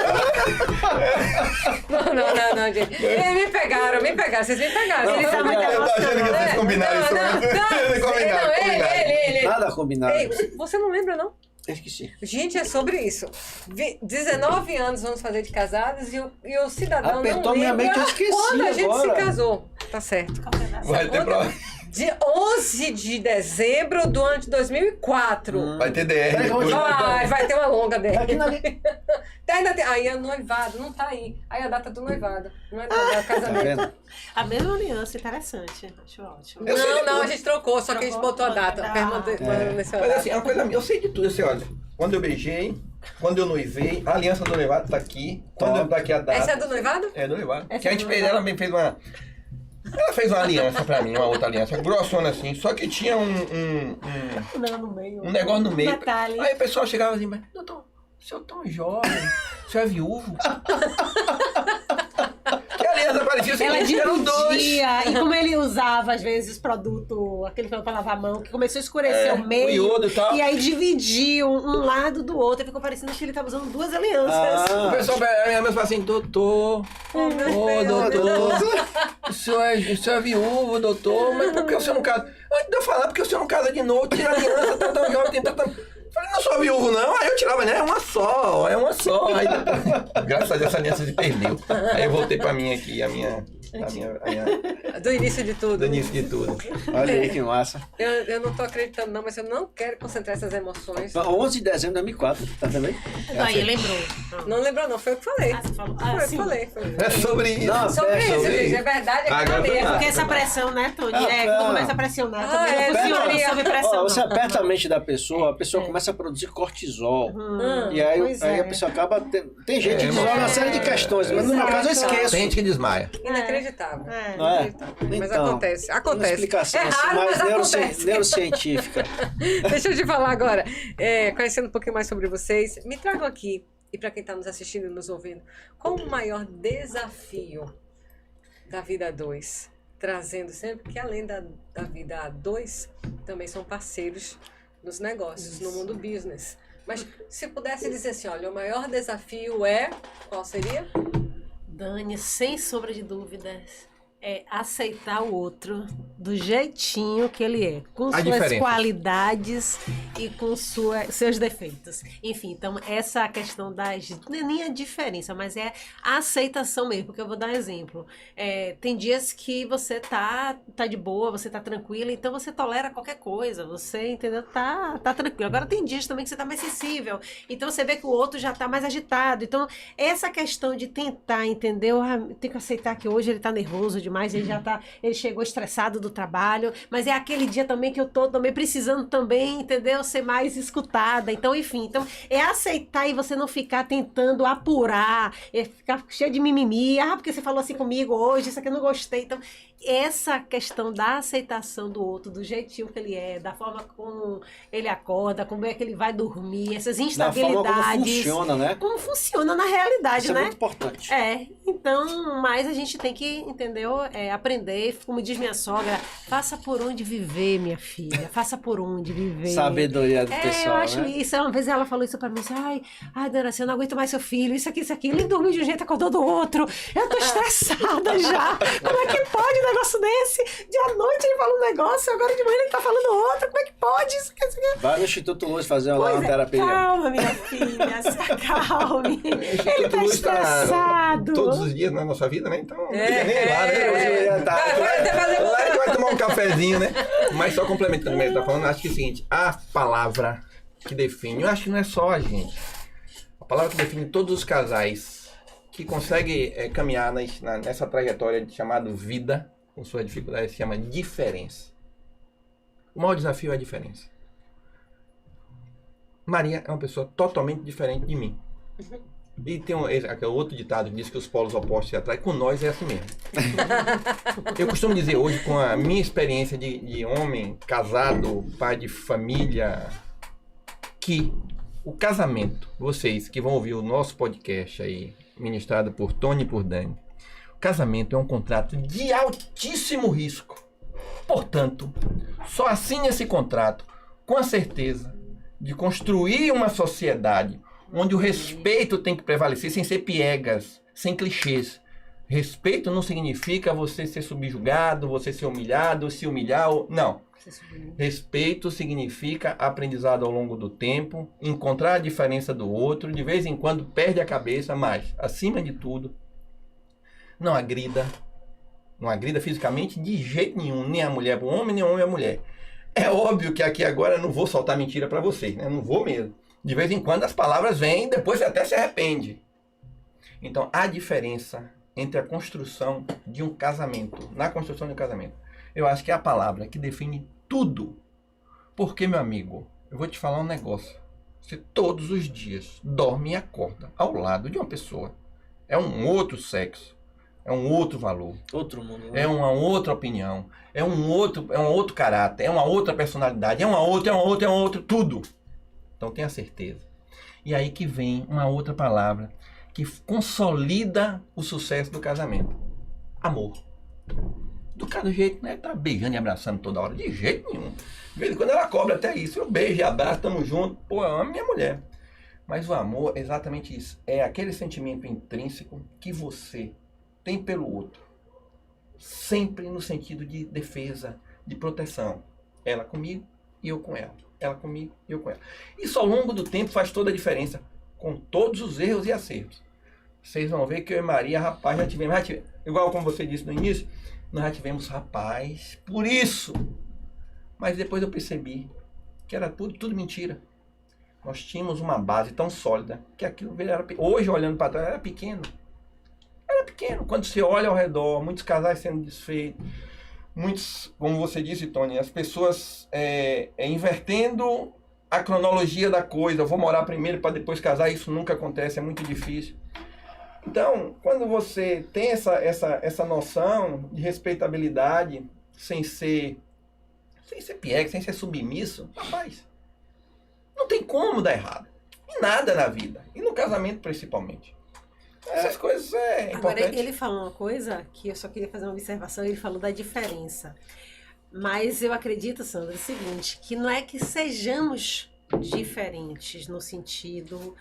Não, gente. Eles me pegaram. Vocês me pegaram. Não, Eles não, estavam não, Eu tô achando que vocês combinaram isso antes. Combinaram. Ele. Nada combinado. Ei, você não lembra, não? Eu esqueci. Gente, é sobre isso. 19 anos vamos fazer de casados e o cidadão Apertou não minha lembra mente, eu esqueci quando a gente agora. se casou. Tá certo. Vai ter prova. De 11 de dezembro do ano de 2004. Vai ter DR depois. Vai ter uma longa dele. Aqui ali. Ainda tem. Aí é noivado, não tá aí. Aí a data do noivado. Não é da Tá casamento. vendo? A mesma aliança, interessante. Acho ótimo. Não, a gente trocou, só que a gente botou a data. Nesse Mas horário. assim, é uma coisa minha. Eu sei de tudo. Assim, olha, quando eu beijei, quando eu noivei, a aliança do noivado tá aqui. Quando eu tá aqui a data. Essa é do noivado? É, do noivado. Que a gente fez, ela fez uma... Ela fez uma aliança pra mim, uma outra aliança, grossona assim, só que tinha um negócio no meio. Detalhe. Aí o pessoal chegava assim, mas doutor, o senhor é tão jovem, o senhor é viúvo. Que aliança pra parecia assim, Ela eram dois. dividia, e como ele usava, às vezes, produto, aquele pra lavar a mão, que começou a escurecer o meio, o iodo e tal. e aí dividiu um lado do outro, e ficou parecendo que ele tava usando duas alianças. O pessoal, a minha mãe fala assim, doutor, doutor, o senhor é viúvo, doutor, mas por que o senhor não casa? Antes de eu falar, porque o senhor não casa de novo, tira a aliança, tá tão jovem, tem tanta... Falei, não sou viúvo não, aí eu tirava, né, é uma só. Aí depois, graças a Deus essa aliança se perdeu. Aí eu voltei pra minha aqui, a minha Do início de tudo. do início de tudo. Olha aí que massa. Eu não tô acreditando não, mas eu não quero concentrar essas emoções. 11 de dezembro de 2004, tá vendo aí? Aí lembrou. Não lembrou não, foi eu que falei. Você falou. Foi eu que Sim. falei. É sobre isso. Não, Sobre isso, sobre gente, isso. é verdade, é Agora que foi mesmo. Porque essa pressão, né, Tony? Quando começa a pressionar, Ah, também é, não funciona aperta- sob pressão. Você não. aperta a mente da pessoa, a pessoa começa a produzir cortisol. E pois aí é. a pessoa acaba. Tem gente que É, resolve uma série de questões, mas no meu caso eu esqueço. Tem gente que desmaia. Inacreditável. Não é? Mas Então, acontece. Uma Acontece. explicação É assim, raro, mais mas acontece. neurocientífica. Deixa eu te falar agora, conhecendo um pouquinho mais sobre vocês, me tragam aqui, e para quem está nos assistindo e nos ouvindo, qual o maior desafio da vida a dois? Trazendo sempre que além da vida a dois, também são parceiros nos negócios, no mundo business. Mas se pudesse dizer assim, olha, o maior desafio qual seria? Dani, sem sombra de dúvidas, é aceitar o outro do jeitinho que ele é, com A suas diferença. qualidades e com seus defeitos. Enfim, então essa questão não é nem a diferença, mas é a aceitação mesmo, porque eu vou dar um exemplo. Tem dias que você tá de boa, você tá tranquila, então você tolera qualquer coisa, você, entendeu? Tá tranquilo. Agora tem dias também que você tá mais sensível, então você vê que o outro já tá mais agitado. Então, essa questão de tentar, entendeu? Tem que aceitar que hoje ele tá nervoso demais, ele chegou estressado do trabalho, mas é aquele dia também que eu tô também precisando também, entendeu? Ser mais escutada. Então, enfim, é aceitar e você não ficar tentando apurar, ficar cheio de mimimi, porque você falou assim comigo hoje, isso aqui eu não gostei. Então, essa questão da aceitação do outro, do jeitinho que ele é, da forma como ele acorda, como é que ele vai dormir, essas Da forma como instabilidades. funciona, né? Como funciona na realidade, Isso é né? muito importante. Então, mas a gente tem que, entendeu? Aprender, como diz minha sogra, faça por onde viver, minha filha, faça por onde viver. Sabedoria do pessoal, eu acho né? isso. Uma vez ela falou isso pra mim, assim, ai, Dona, eu não aguento mais seu filho, isso aqui. Ele dormiu de um jeito, acordou do outro. Eu tô estressada já. Como é que pode um negócio desse? De à noite ele fala um negócio, agora de manhã ele tá falando outro. Como é que pode isso? Vai no Instituto Luz fazer uma terapia. Calma, minha filha, se acalme. Ele tá Luz tá estressado. todos os dias na nossa vida, né? Então, não É, fica nem lá, né? é, Hoje eu ia Vai até fazer lá a gente vai tomar um cafezinho, né? Mas só complementando o que ele tá falando, acho que é o seguinte, a palavra que define, eu acho que não é só a gente. A palavra que define todos os casais que conseguem caminhar nessa trajetória chamada vida, com suas dificuldades, se chama diferença. O maior desafio é a diferença. Maria é uma pessoa totalmente diferente de mim. E tem aquele outro ditado que diz que os polos opostos se atraem. Com nós é assim mesmo. Eu costumo dizer hoje, com a minha experiência de homem, casado, pai de família, que o casamento, vocês que vão ouvir o nosso podcast aí, ministrado por Tony e por Dani, o casamento é um contrato de altíssimo risco. Portanto, só assine esse contrato com a certeza de construir uma sociedade onde o respeito tem que prevalecer sem ser piegas, sem clichês. Respeito não significa você ser subjugado, você ser humilhado, se humilhar. Não. Respeito significa aprendizado ao longo do tempo, encontrar a diferença do outro, de vez em quando perde a cabeça, mas, acima de tudo, não agrida. Não agrida fisicamente de jeito nenhum, nem a mulher para o homem, nem o homem a mulher. É óbvio que aqui agora eu não vou soltar mentira para vocês, né? Não vou mesmo. De vez em quando as palavras vêm, depois você até se arrepende. Então, a diferença entre a construção de um casamento, na construção de um casamento, eu acho que é a palavra que define tudo. Porque, meu amigo, eu vou te falar um negócio. Você todos os dias dorme e acorda ao lado de uma pessoa. É um outro sexo, é um outro valor. Outro mundo, né? É uma outra opinião, é um outro caráter, é uma outra personalidade, é uma outra, tudo. Então tenha certeza. E aí que vem uma outra palavra que consolida o sucesso do casamento. amor. Do cada jeito, né? Tá beijando e abraçando toda hora. De jeito nenhum. De vez em quando ela cobra até isso. Eu beijo e abraço, tamo junto. Pô, eu amo minha mulher. Mas o amor é exatamente isso. É aquele sentimento intrínseco que você tem pelo outro. Sempre no sentido de defesa, de proteção. Ela comigo e eu com ela. Ela comigo e eu com ela. Isso ao longo do tempo faz toda a diferença. Com todos os erros e acertos. Vocês vão ver que eu e Maria, rapaz, já tivemos. Igual como você disse no início, nós já tivemos rapaz. Por isso. Mas depois eu percebi que era tudo mentira. Nós tínhamos uma base tão sólida que aquilo era... Hoje, olhando para trás, era pequeno. Era pequeno. Quando você olha ao redor, muitos casais sendo desfeitos, muitos, como você disse, Tony, as pessoas invertendo a cronologia da coisa. Eu vou morar primeiro para depois casar, isso nunca acontece, é muito difícil. Então, quando você tem essa noção de respeitabilidade, sem ser piegue, sem ser submisso, rapaz, não tem como dar errado. Em nada na vida. E no casamento, principalmente. Essas coisas é importante. Agora, ele falou uma coisa que eu só queria fazer uma observação. Ele falou da diferença. Mas eu acredito, Sandra, o seguinte, que não é que sejamos diferentes no sentido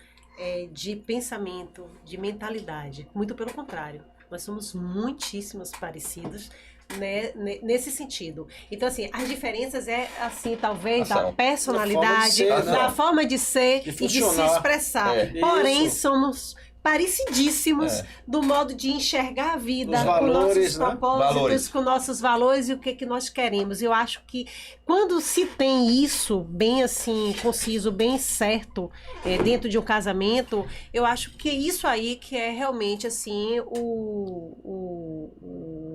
de pensamento, de mentalidade. Muito pelo contrário. Nós somos muitíssimos parecidos, né, nesse sentido. Então, assim, as diferenças assim, talvez, da personalidade, da forma de ser e de se expressar. Porém, somos parecidíssimos do modo de enxergar a vida, com nossos propósitos, com nossos valores e o que nós queremos. Eu acho que quando se tem isso bem assim, conciso, bem certo, dentro de um casamento, eu acho que é isso aí que é realmente assim o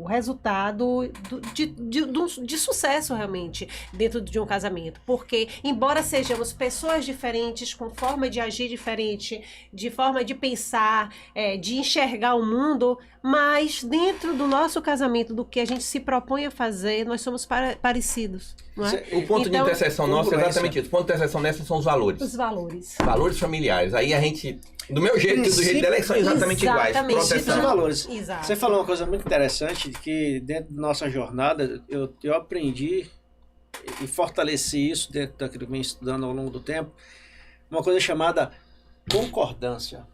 resultado de sucesso realmente dentro de um casamento. Porque, embora sejamos pessoas diferentes, com forma de agir diferente, de forma de pensar, de enxergar o mundo, mas dentro do nosso casamento, do que a gente se propõe a fazer, nós somos parecidos. Não é? O ponto de interseção nosso é exatamente isso. O ponto de interseção nessa são os valores. Os valores. Valores familiares. Aí a gente, do meu jeito e do jeito dela, são exatamente iguais. Proteção. Os valores. Exato. Você falou uma coisa muito interessante, que dentro da nossa jornada, eu aprendi e fortaleci isso dentro daquilo que eu venho estudando ao longo do tempo, uma coisa chamada concordância.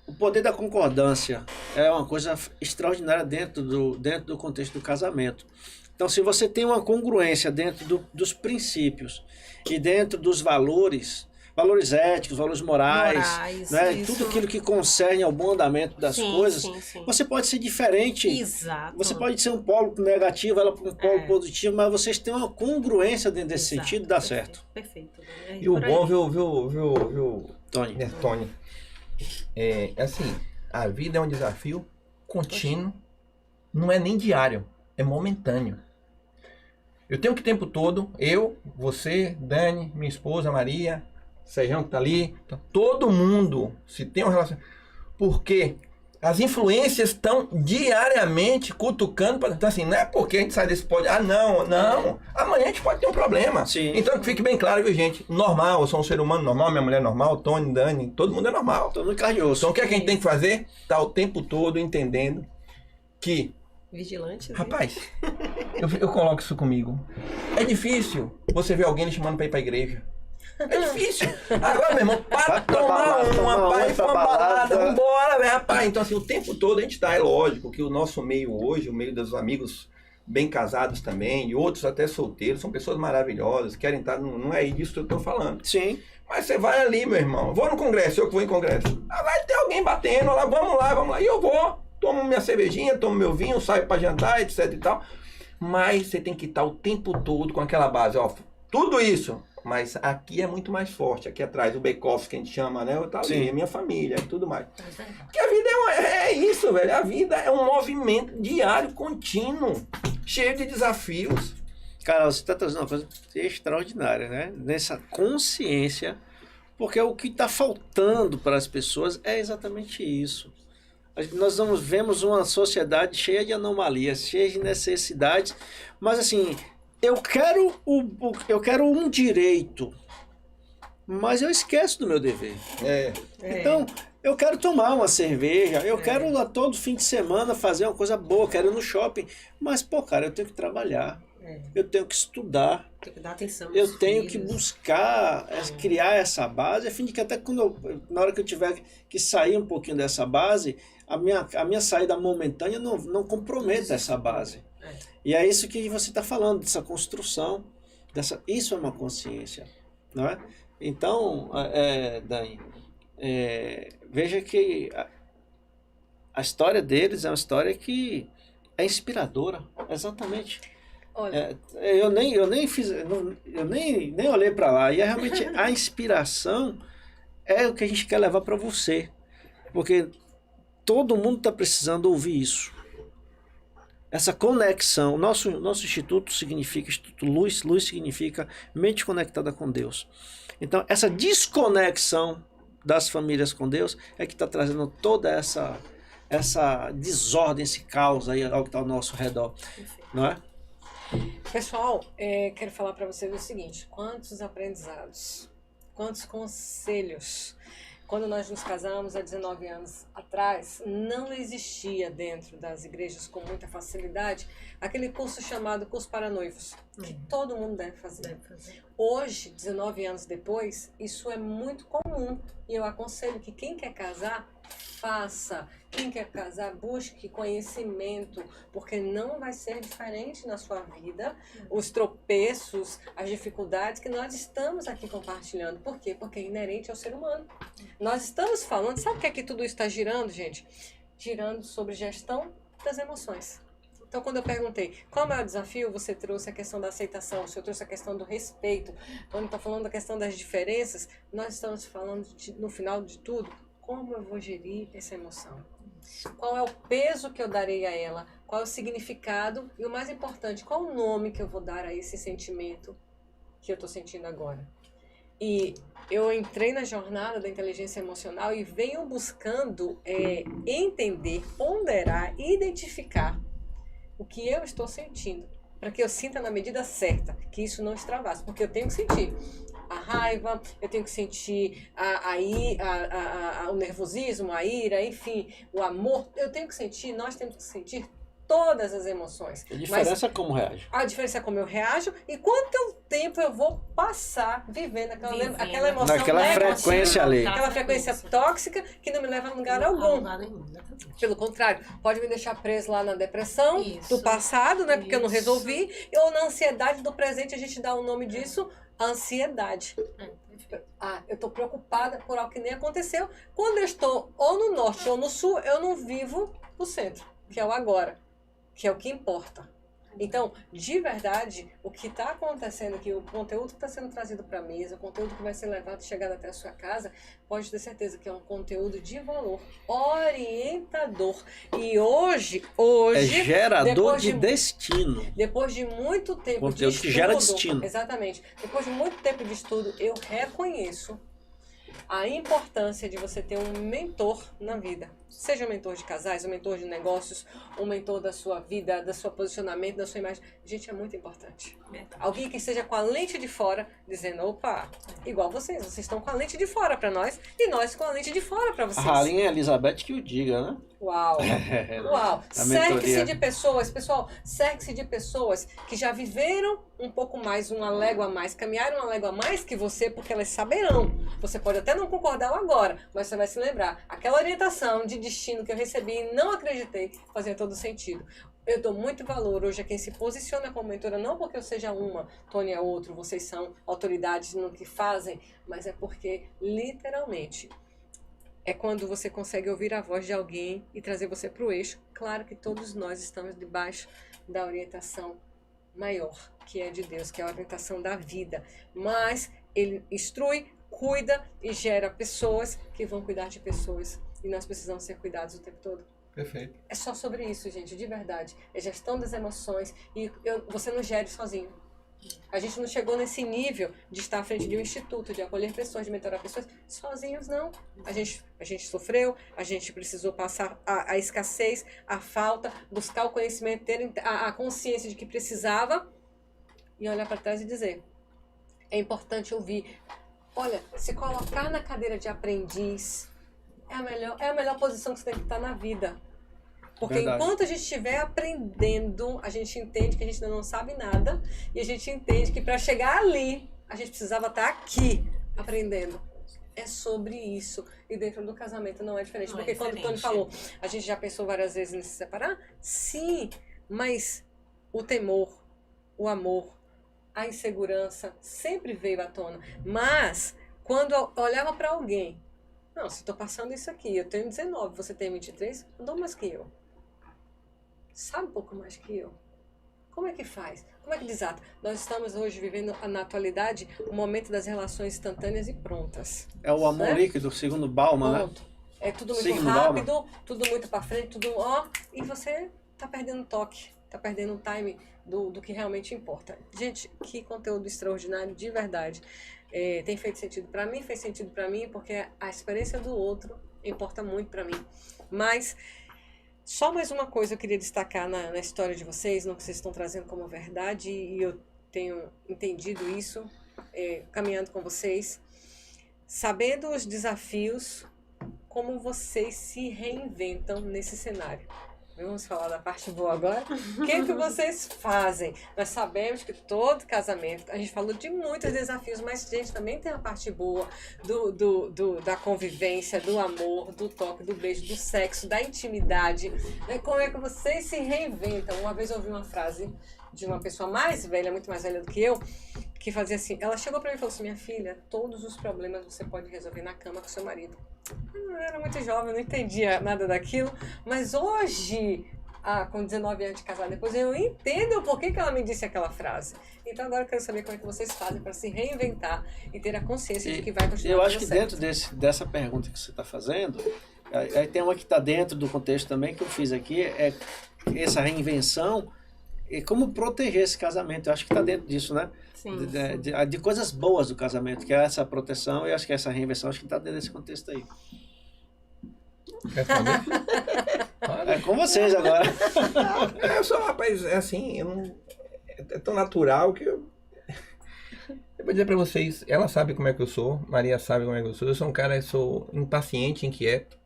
O poder da concordância é uma coisa extraordinária dentro do contexto do casamento. Então, se você tem uma congruência dentro dos princípios e dentro dos valores éticos, valores morais, né? Tudo aquilo que concerne ao bom andamento das coisas, sim. Você pode ser diferente. Exato. Você pode ser um polo negativo, ela um polo positivo, mas vocês têm uma congruência dentro desse sentido, dá certo. Perfeito. E o bom, viu, Tony. Tony, assim, a vida é um desafio contínuo, não é nem diário, é momentâneo. Eu tenho que o tempo todo, eu, você, Dani, minha esposa, Maria, Sérgio que tá ali, todo mundo, se tem uma relação... Porque as influências estão diariamente cutucando, então assim, não é porque a gente sai desse pódio, não, amanhã a gente pode ter um problema. Sim. Então que fique bem claro, viu, gente, normal, eu sou um ser humano normal, minha mulher é normal, Tony, Dani, todo mundo é normal. Todo mundo carinhoso. Então o que é que a gente tem que fazer? Tá o tempo todo entendendo que... Vigilante. Rapaz, eu coloco isso comigo. É difícil você ver alguém lhe chamando pra ir pra igreja. É difícil. Agora, meu irmão, para tomar uma, para ir pra uma balada, vambora, velho, rapaz. Então, assim, o tempo todo a gente tá, é lógico que o nosso meio hoje, o meio dos amigos bem casados também, e outros até solteiros, são pessoas maravilhosas, querem estar, não é disso que eu tô falando. Sim. Mas você vai ali, meu irmão, vou no congresso, eu que vou em congresso. Vai ter alguém batendo, lá, vamos lá, e eu vou. Tomo minha cervejinha, tomo meu vinho, saio pra jantar, etc e tal. Mas você tem que estar o tempo todo com aquela base, ó, tudo isso. Mas aqui é muito mais forte, aqui atrás, o bake-off que a gente chama, né? Eu tava ali, a minha família e tudo mais. Porque a vida é isso, velho. A vida é um movimento diário, contínuo, cheio de desafios. Cara, você tá trazendo uma coisa extraordinária, né? Nessa consciência, porque o que tá faltando para as pessoas é exatamente isso. Nós vemos uma sociedade cheia de anomalias, cheia de necessidades, mas assim, eu quero um direito mas eu esqueço do meu dever. É. Então, eu quero tomar uma cerveja, eu quero lá todo fim de semana fazer uma coisa boa, quero ir no shopping, mas, pô, cara, eu tenho que trabalhar, eu tenho que estudar, Tem que dar atenção. eu aos tenho que filhos. buscar, criar essa base, a fim de que até na hora que eu tiver que sair um pouquinho dessa base, a minha saída momentânea não comprometa essa base. E é isso que você está falando, dessa construção, isso é uma consciência, não é? Então, Dani, veja que a história deles é uma história que é inspiradora, exatamente. Olha, Eu nem olhei para lá, e realmente a inspiração é o que a gente quer levar para você, porque todo mundo está precisando ouvir isso. Essa conexão, nosso instituto significa Instituto Luz, luz significa mente conectada com Deus. Então, essa desconexão das famílias com Deus é que está trazendo toda essa desordem, esse caos aí ao que está ao nosso redor, não é? pessoal, quero falar para vocês o seguinte: quantos aprendizados, quantos conselhos. Quando nós nos casamos há 19 anos atrás, não existia dentro das igrejas com muita facilidade aquele curso chamado curso para noivos, que todo mundo deve fazer. Hoje, 19 anos depois, isso é muito comum e eu aconselho que quem quer casar, faça. Quem quer casar, busque conhecimento, porque não vai ser diferente na sua vida os tropeços, as dificuldades que nós estamos aqui compartilhando. Por quê? Porque é inerente ao ser humano. Nós estamos falando, sabe o que é que tudo isso está girando, gente? Girando sobre gestão das emoções. Então, quando eu perguntei qual é o desafio, você trouxe a questão da aceitação, o senhor trouxe a questão do respeito. Quando está falando da questão das diferenças, nós estamos falando, no final de tudo, como eu vou gerir essa emoção. Qual é o peso que eu darei a ela? Qual é o significado? E o mais importante, qual o nome que eu vou dar a esse sentimento que eu estou sentindo agora? E eu entrei na jornada da inteligência emocional e venho buscando entender, ponderar, identificar o que eu estou sentindo, para que eu sinta na medida certa, que isso não extravase, porque eu tenho que sentir a raiva, eu tenho que sentir o nervosismo, a ira, enfim, o amor, eu tenho que sentir, nós temos que sentir todas as emoções. A diferença é como reage. A diferença é como eu reajo e quanto tempo eu vou passar vivendo aquela emoção naquela negativa, frequência ali. aquela frequência tóxica que não me leva a lugar algum. Pelo contrário, pode me deixar preso lá na depressão do passado, né? Porque eu não resolvi, ou na ansiedade do presente, a gente dá o nome disso, ansiedade. Eu estou preocupada por algo que nem aconteceu. Quando eu estou ou no norte ou no sul, eu não vivo no centro, que é o agora, que é o que importa. Então, de verdade, o que está acontecendo aqui, o conteúdo que está sendo trazido para a mesa, o conteúdo que vai ser levado, chegado até a sua casa, pode ter certeza que é um conteúdo de valor, orientador. E hoje é gerador de destino. Depois de muito tempo conteúdo de estudo, que gera destino. Exatamente. Depois de muito tempo de estudo, eu reconheço a importância de você ter um mentor na vida. Seja um mentor de casais, um mentor de negócios, um mentor da sua vida, do seu posicionamento, da sua imagem. Gente, é muito importante. Alguém que esteja com a lente de fora, dizendo, opa, igual vocês estão com a lente de fora para nós e nós com a lente de fora para vocês. A Rainha Elizabeth que o diga, né? Uau! Uau! Cerque-se de pessoas, pessoal, cerque-se de pessoas que já viveram um pouco mais, uma légua a mais, caminharam uma légua a mais que você, porque elas saberão. Você pode até não concordar agora, mas você vai se lembrar. Aquela orientação de destino que eu recebi e não acreditei fazia todo sentido. Eu dou muito valor hoje a quem se posiciona como mentora, não porque eu seja uma, Tony é outro, vocês são autoridades no que fazem, mas é porque, literalmente, é quando você consegue ouvir a voz de alguém e trazer você para o eixo. Claro que todos nós estamos debaixo da orientação maior, que é de Deus, que é a orientação da vida. Mas ele instrui, cuida e gera pessoas que vão cuidar de pessoas. E nós precisamos ser cuidados o tempo todo. Perfeito. É só sobre isso, gente, de verdade. É gestão das emoções e você não gere sozinho. A gente não chegou nesse nível de estar à frente de um instituto, de acolher pessoas, de mentorar pessoas, sozinhos não. A gente sofreu, a gente precisou passar a escassez, a falta, buscar o conhecimento, ter a consciência de que precisava e olhar para trás e dizer, é importante ouvir Olha, se colocar na cadeira de aprendiz é a melhor posição que você tem que estar na vida. Porque Verdade. enquanto a gente estiver aprendendo, a gente entende que a gente ainda não sabe nada e a gente entende que para chegar ali, a gente precisava estar aqui aprendendo. É sobre isso. E dentro do casamento não é diferente. Não é Porque quando o Tony diferente. falou, a gente já pensou várias vezes em se separar? Sim, mas o temor, o amor, a insegurança sempre veio à tona. Mas, quando eu olhava para alguém, não, se estou passando isso aqui, eu tenho 19, você tem 23, andou mais que eu. Sabe um pouco mais que eu. Como é que faz? Como é que desata? Nós estamos hoje vivendo, na atualidade, o momento das relações instantâneas e prontas. É o amor Certo? líquido, segundo Bauman, né? Pronto. É tudo muito Signo rápido, tudo muito para frente, tudo ó, e você tá perdendo toque, tá perdendo o time do que realmente importa. Gente, que conteúdo extraordinário, de verdade. Tem feito sentido para mim, fez sentido para mim, porque a experiência do outro importa muito para mim. Mas só mais uma coisa eu queria destacar na história de vocês, no que vocês estão trazendo como verdade, e eu tenho entendido isso, caminhando com vocês, sabendo os desafios, como vocês se reinventam nesse cenário. Vamos falar da parte boa agora? O que vocês fazem? Nós sabemos que todo casamento, a gente falou de muitos desafios, mas, gente, também tem a parte boa da convivência, do amor, do toque, do beijo, do sexo, da intimidade. Né? Como é que vocês se reinventam? Uma vez eu ouvi uma frase de uma pessoa mais velha, muito mais velha do que eu, que fazia assim, ela chegou pra mim e falou assim, minha filha, todos os problemas você pode resolver na cama com seu marido. Eu era muito jovem, eu não entendia nada daquilo, mas hoje, com 19 anos de casada depois, eu entendo o porquê que ela me disse aquela frase. Então agora eu quero saber como é que vocês fazem para se reinventar e ter a consciência de que vai continuar Eu acho dando que certo. dentro dessa pergunta que você está fazendo, aí tem uma que está dentro do contexto também que eu fiz aqui, é essa reinvenção e como proteger esse casamento. Eu acho que está dentro disso, né? Sim. De coisas boas do casamento, que é essa proteção, e acho que essa reinvenção, acho que está dentro desse contexto aí. Responder? Olha, É com vocês agora. eu sou, rapaz, é assim, eu não, é tão natural que eu vou dizer pra vocês, ela sabe como é que eu sou, Maria sabe como é que eu sou um cara, eu sou impaciente, inquieto.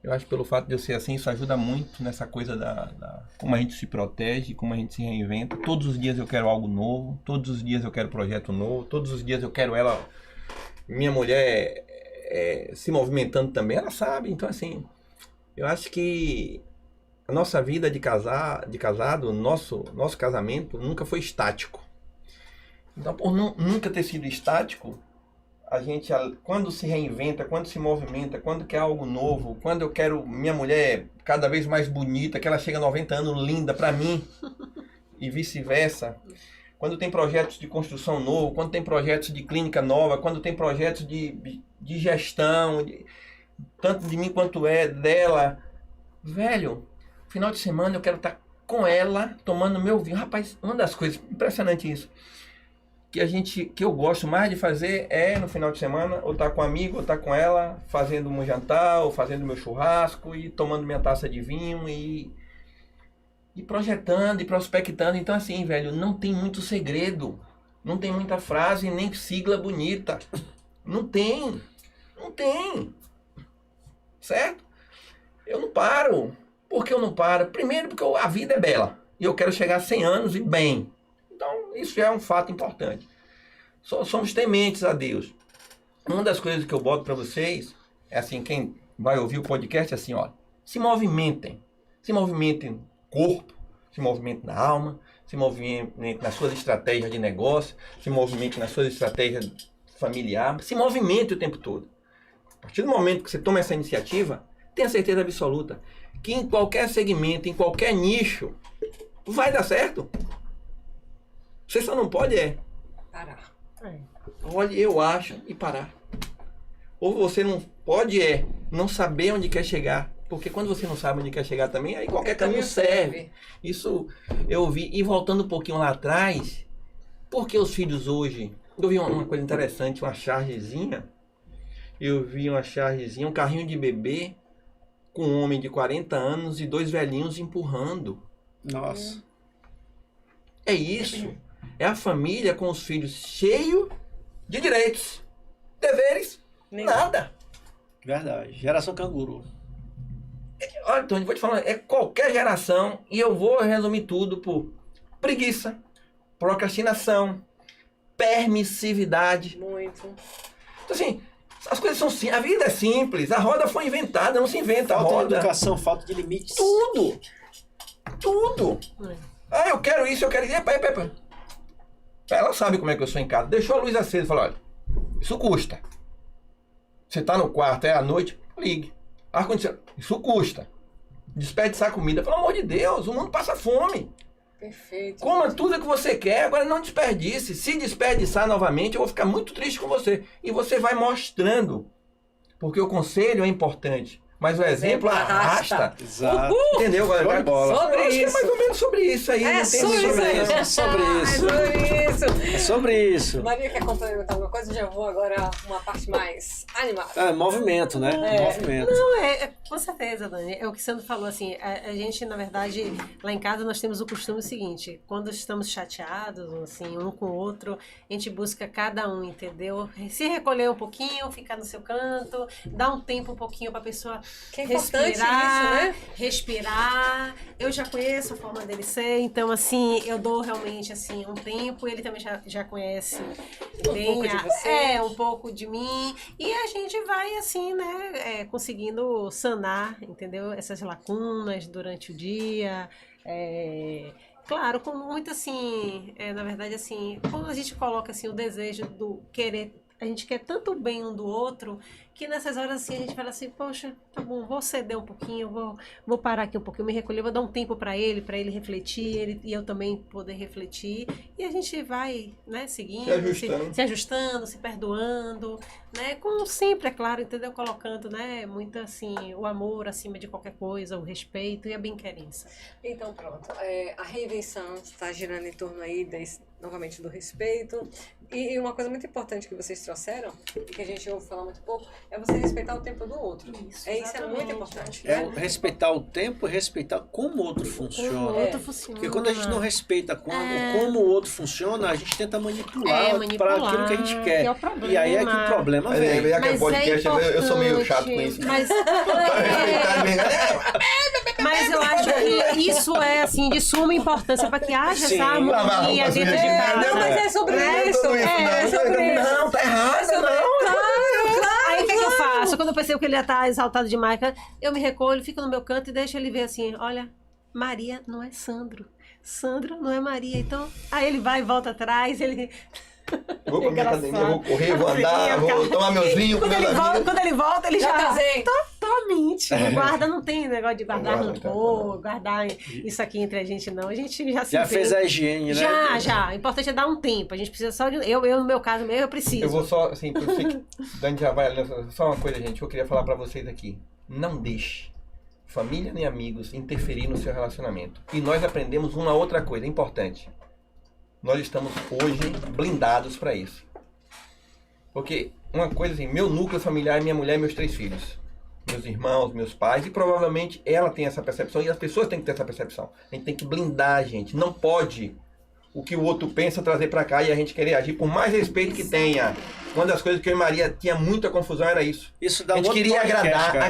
Eu acho que pelo fato de eu ser assim, isso ajuda muito nessa coisa como a gente se protege, como a gente se reinventa. Todos os dias eu quero algo novo, todos os dias eu quero projeto novo, todos os dias eu quero ela, minha mulher se movimentando também, ela sabe. Então assim, eu acho que a nossa vida de casado, nosso casamento nunca foi estático. Então por nunca ter sido estático, a gente, quando se reinventa, quando se movimenta, quando quer algo novo, quando eu quero minha mulher cada vez mais bonita, que ela chega a 90 anos linda pra mim, e vice-versa, quando tem projetos de construção novo, quando tem projetos de clínica nova, quando tem projetos de gestão, tanto de mim quanto dela, velho, final de semana eu quero estar com ela, tomando meu vinho. Rapaz, uma das coisas, impressionante isso, que eu gosto mais de fazer é no final de semana, ou estar com um amigo, ou estar com ela, fazendo um jantar, ou fazendo meu churrasco, e tomando minha taça de vinho, e projetando, e prospectando. Então assim, velho, não tem muito segredo, não tem muita frase, nem sigla bonita, não tem, certo? Eu não paro. Por que eu não paro? Primeiro porque a vida é bela, e eu quero chegar a 100 anos e bem. Então, isso já é um fato importante. Somos tementes a Deus. Uma das coisas que eu boto para vocês é assim, quem vai ouvir o podcast é assim, ó, se movimentem no corpo, se movimentem na alma, se movimentem nas suas estratégias de negócio, se movimentem nas suas estratégias familiares, se movimente o tempo todo. A partir do momento que você toma essa iniciativa, tenha certeza absoluta que em qualquer segmento, em qualquer nicho, vai dar certo. Você só não pode Parar. olha, eu acho, e parar. Ou você não pode não saber onde quer chegar. Porque quando você não sabe onde quer chegar também, aí qualquer caminho serve. Isso eu ouvi. E voltando um pouquinho lá atrás, porque os filhos hoje... Eu vi uma coisa interessante, uma chargezinha. Um carrinho de bebê com um homem de 40 anos e 2 velhinhos empurrando. Nossa. É isso. É a família com os filhos cheios de direitos. Deveres, Nem. nada. Verdade. Geração canguru. Olha, Tony, vou te falar, é qualquer geração, e eu vou resumir tudo por preguiça, procrastinação, permissividade. Muito. Então, assim, as coisas são simples, a vida é simples, a roda foi inventada, não se inventa a Falta de roda. educação, falta de limites. Tudo! Tudo! Ah, eu quero isso, eu quero isso. Epa. Ela sabe como é que eu sou em casa. Deixou a luz acesa e falou, olha, isso custa. Você tá no quarto, é à noite, ligue. Ar-condicionado, isso custa. Desperdiçar comida, pelo amor de Deus, o mundo passa fome. Perfeito. Coma tudo que você quer, agora não desperdice. Se desperdiçar novamente, eu vou ficar muito triste com você. E você vai mostrando. Porque o conselho é importante. Mas o exemplo arrasta. Exato. Entendeu, galera? Show de bola. Sobre Eu acho que é isso. mais ou menos sobre isso aí. É não tem sobre isso aí. É sobre isso. É sobre isso. É sobre isso. Maria quer complementar alguma coisa? Já vou agora uma parte mais animada. É, movimento, né? Movimento. Não, com certeza, Dani. É o que o Sandro falou, assim, a gente, na verdade, lá em casa nós temos o costume seguinte, quando estamos chateados, assim, um com o outro, a gente busca cada um, entendeu? Se recolher um pouquinho, ficar no seu canto, dar um tempo um pouquinho pra pessoa Que é importante respirar, isso, né? respirar. Eu já conheço a forma dele ser, então, assim, eu dou realmente, assim, um tempo, ele também já conhece bem pouco de você. um pouco de mim, e a gente vai, assim, né, conseguindo sanar, entendeu? Essas lacunas durante o dia, claro, com muito, assim, na verdade, assim, quando a gente coloca, assim, o desejo do querer, a gente quer tanto o bem um do outro, que nessas horas, assim, a gente fala assim, poxa, tá bom, vou ceder um pouquinho, vou parar aqui um pouquinho, me recolher, vou dar um tempo para ele refletir, e eu também poder refletir, e a gente vai, né, seguindo, se ajustando, se perdoando, né, com sempre, é claro, entendeu, colocando, né, muito, assim, o amor acima de qualquer coisa, o respeito e a bem-querença. Então, pronto. A reinvenção está girando em torno aí, novamente, do respeito. E uma coisa muito importante que vocês trouxeram, e que a gente ouve falar muito pouco, é você respeitar o tempo do outro. Isso é muito importante. É Né? respeitar o tempo e respeitar como o outro funciona. O outro funciona. Porque quando a gente não respeita como o outro funciona, a gente tenta manipular para aquilo que a gente quer. Que é o problema. E aí é que o problema Mas vem. já que é Mas podcast, eu sou meio chato com importante, isso. Mas, Respeitar bem, mas eu acho que isso é, assim, de suma importância para que haja Sim. essa harmonia dentro de casa. Não, mas é sobre isso. tudo isso, É não. sobre isso. Não, tá errado, não. Aí o que eu faço? Quando eu percebo que ele já tá exaltado demais, eu me recolho, fico no meu canto e deixo ele ver assim, olha, Maria não é Sandro. Sandro não é Maria. Então, aí ele vai e volta atrás, ele... Eu vou pra minha Engraçado. academia, vou correr, vou andar, vou tomar meus vinhos com Quando meus ele, volta, amigos. quando ele volta, ele Já já... casei. Totalmente. Guarda, não tem negócio de guardar Guarda, rancor, guardar isso aqui entre a gente, não. A gente já se Já vê. fez a higiene, né? Já. O importante é dar um tempo. A gente precisa só de... Eu no meu caso mesmo, eu preciso. Eu vou só, assim, eu sei que Dani já vai, só uma coisa, gente, que eu queria falar pra vocês aqui. Não deixe família nem amigos interferir no seu relacionamento. E nós aprendemos uma outra coisa importante. Nós estamos hoje blindados pra isso. Porque uma coisa assim, meu núcleo familiar é minha mulher e meus 3 filhos. Meus irmãos, meus pais, e provavelmente ela tem essa percepção e as pessoas têm que ter essa percepção. A gente tem que blindar a gente. Não pode o que o outro pensa trazer pra cá e a gente querer agir, por mais respeito que tenha. Uma das coisas que eu e Maria tinha muita confusão era isso. Isso dá A gente outro queria podcast, cara.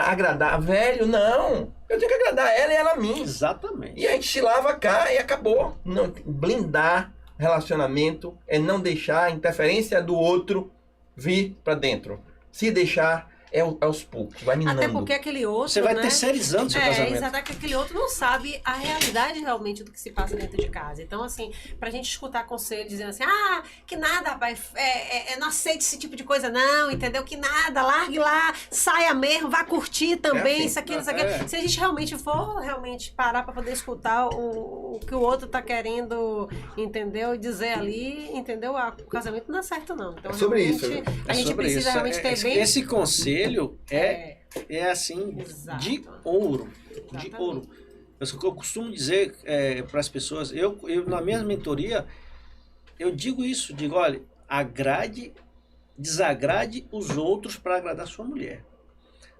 agradar. Velho, não. Eu tenho que agradar ela e ela a mim. Exatamente. E a gente se lava cá e acabou. Não, blindar relacionamento é não deixar a interferência do outro vir pra dentro. Se deixar, é aos poucos, vai minando. Até porque aquele outro, Você vai né? terceirizando seu casamento. Exato, que aquele outro não sabe a realidade realmente do que se passa dentro de casa. Então, assim, pra gente escutar conselho dizendo assim, que nada, rapaz, não aceite esse tipo de coisa não, entendeu? Que nada, largue lá, saia mesmo, vá curtir também, assim, isso aqui. Se a gente realmente for parar pra poder escutar o que o outro tá querendo, entendeu? E dizer ali, entendeu? O casamento não dá certo não. Então, É sobre realmente, isso, viu? a gente sobre precisa isso. realmente ter bem... Esse conselho é assim, Exato. de ouro. De Exatamente. ouro. Eu costumo dizer para as pessoas, eu na minha mentoria, eu digo isso, digo, olha, desagrade os outros para agradar a sua mulher.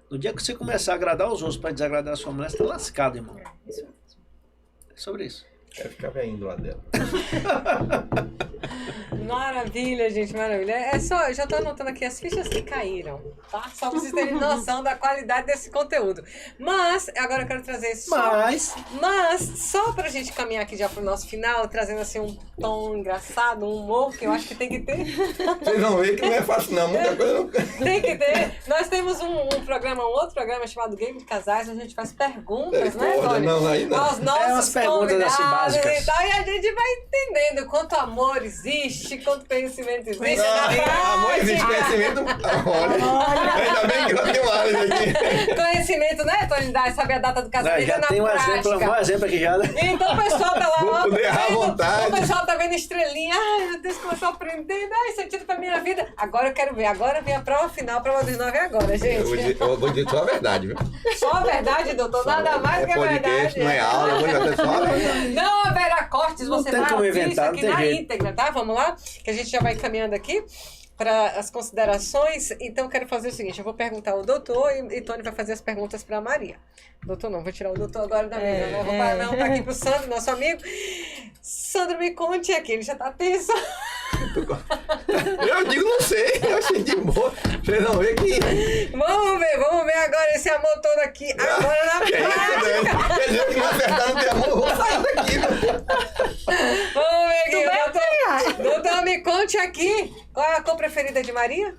No dia que você começar a agradar os outros para desagradar a sua mulher, você está lascado, irmão. Isso. É sobre isso. Quero ficar vendo do lado dela. Maravilha, gente, maravilha. É só, eu já tô anotando aqui as fichas que caíram, tá? Só pra vocês terem noção da qualidade desse conteúdo. Mas, agora eu quero trazer Mas, só pra gente caminhar aqui já pro nosso final, trazendo assim um tom engraçado, um humor que eu acho que tem que ter. Vocês vão ver que não é fácil não, muita coisa não... Tem que ter. Nós temos um outro programa chamado Game de Casais, onde a gente faz perguntas, né, Tony? Não, aí não. Aos nossos umas perguntas assim convidados básicas. e tal, e a gente vai entendendo quanto amor existe, quanto conhecimento existe. Amor, existe conhecimento. Olha, ainda bem que não tem um álibi aqui. Conhecimento, né, Tony? Sabe a data do casamento Já na tem um prática. exemplo aqui já, né? Então o pessoal tá lá, Vou ó, poder errar à vendo, vontade. o pessoal tá vendo estrelinha. Ai, meu Deus, como eu tô aprendendo. Ai, sentido pra minha vida. Agora eu quero ver. Agora vem a prova final, a prova dos 9 agora, gente. Eu vou dizer só a verdade, viu? Só a verdade, doutor. Nada mais que a podcast, verdade. não é aula, eu vou dizer só a verdade. Não haverá cortes, Não você tem vai como ouvir isso inventar, aqui não tem na jeito. íntegra, tá? Vamos lá? Que a gente já vai caminhando aqui para as considerações. Então, eu quero fazer o seguinte, eu vou perguntar ao doutor e Tony vai fazer as perguntas para a Maria. Doutor não, vou tirar o doutor agora da mesa, né? Vou perguntar aqui pro Sandro, nosso amigo. Sandro, me conte aqui, ele já tá tenso. Eu digo não sei, eu achei de boa. Vocês vão ver que... Vamos ver agora esse amor todo aqui. Agora na Que é isso, prática. né? Quer dizer que não acertar no teu amor, eu vou sair daqui. Vamos ver aqui, doutor, me conte aqui. Qual é a cor preferida de Maria?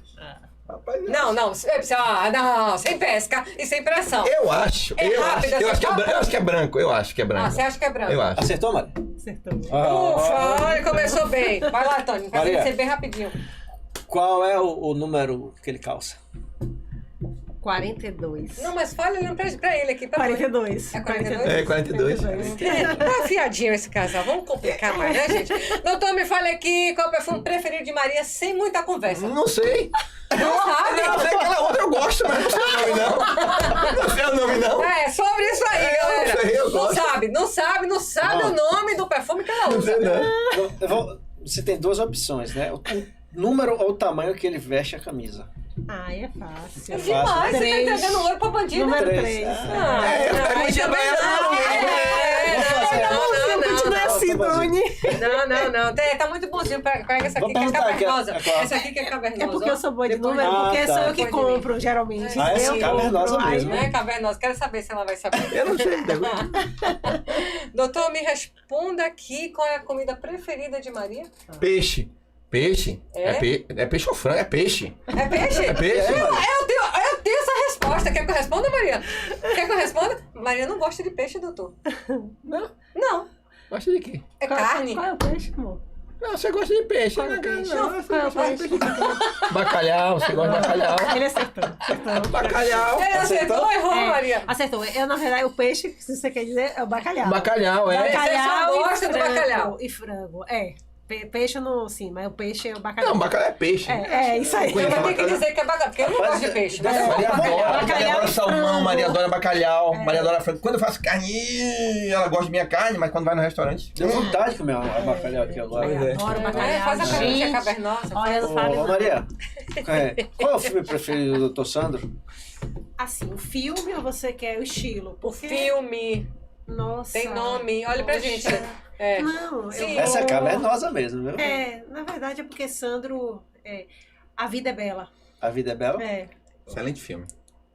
Rapaz, Não, sem pesca e sem pressão. Eu acho que é branco, eu acho que é branco. Ah, você acha que é branco? Eu acho. Acertou, Maria? Acertou. Ufa, olha, começou bem. Vai lá, Tony, vai Maria. ser bem rapidinho. Qual é o número que ele calça? 42. Não, mas fala olhando pra ele aqui. Pra 42. É 42? É 42. Tá afiadinho esse casal, vamos complicar mais, né, gente? Doutor, me fale aqui qual é o perfume preferido de Maria sem muita conversa. Não sei. Não sabe? Eu sei aquela outra eu gosto, mas não sei o nome não. Não sei o nome não. É, sobre isso aí, galera. Eu sei, eu não gosto. sabe o nome do perfume que ela Não usa. sei não. Você tem duas opções, né? O número ou o tamanho que ele veste a camisa. Ah, é fácil. É demais, você tá Três. entregando ouro pra bandido. Número Três. 3. Aí também Não é assim, Tony. Não. Tá muito bonzinho. Pega essa aqui Vou que é perguntar aqui, cavernosa. a- Essa aqui que é cavernosa. É porque eu sou boa de Depois- número, porque Ah, tá. sou eu que Depois de mim. compro, geralmente. Ah, é Eu assim, cavernosa compro, aí- mesmo. Não é cavernosa. Quero saber se ela vai saber. Eu não sei. Doutor, me responda aqui qual é a comida preferida de Maria? Peixe. Peixe? É? É peixe ou frango? É peixe. É peixe? É peixe? Eu tenho essa resposta. Quer que eu responda, Maria? Quer que eu responda? Maria não gosta de peixe, doutor. Não. Não. Gosta de quê? É Qual- carne. Qual é o peixe, amor? Não, você gosta de peixe. Qual é o né? peixe? Não, Qual é o peixe? Bacalhau, você gosta de bacalhau. Ele acertou. Bacalhau. Ele acertou ou errou, É, Maria? acertou. Eu, na verdade, o peixe, se você quer dizer, é o bacalhau. Bacalhau, é. Você só gosta do bacalhau. E frango, é. Peixe não, sim, mas o peixe é o bacalhau. Não, bacalhau é peixe. É isso aí. Conheço Eu vou ter que bacalhau. dizer que é bacalhau, porque eu não gosto de peixe. Mas eu Maria gosto de adora, bacalhau. Maria adora e salmão, frango. Maria adora bacalhau, Maria adora frango. Quando eu faço carne, ela gosta de minha carne, mas quando vai no restaurante... Deu vontade de comer uma bacalhau aqui agora. Pois é. Adoro É, bacalhau. faz a perguntinha Gente, cavernosa. olha, não Ô, fale ô, não. Maria, qual é o filme preferido do Dr. Sandro? Assim, o filme ou você quer o estilo? O Porque... filme Nossa. tem nome. Olha pra Poxa. gente. É. Não, Sim. eu Essa é vou... cavernosa mesmo, viu? Na verdade é porque Sandro... A vida é bela. A vida é bela. É. Excelente filme.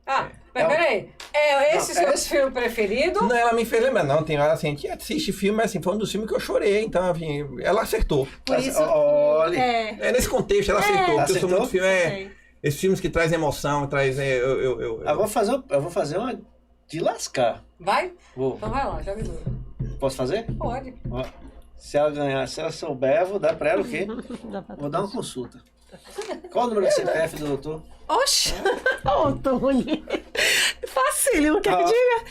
Ah, mas peraí. É esse Não, seu filme preferido? Não, ela me fez lembrar, não. Tem hora assim, a gente assiste filme, mas assim, foi um dos filmes que eu chorei, então, assim, ela acertou. Por isso... Olha. É nesse contexto, ela acertou, porque eu sou Acertou? muito filme, É. esses filmes que trazem emoção, Eu vou fazer uma de lascar. Vai? Vou. Então vai lá, joga duro. Posso fazer? Pode. Ó, se ela ganhar, se ela souber, eu vou dar pra ela o quê? Dá pra Vou dar uma consulta. Qual o número do CPF do doutor? Oxe! Ô, Tony! Facílimo, quer que Ah. diga?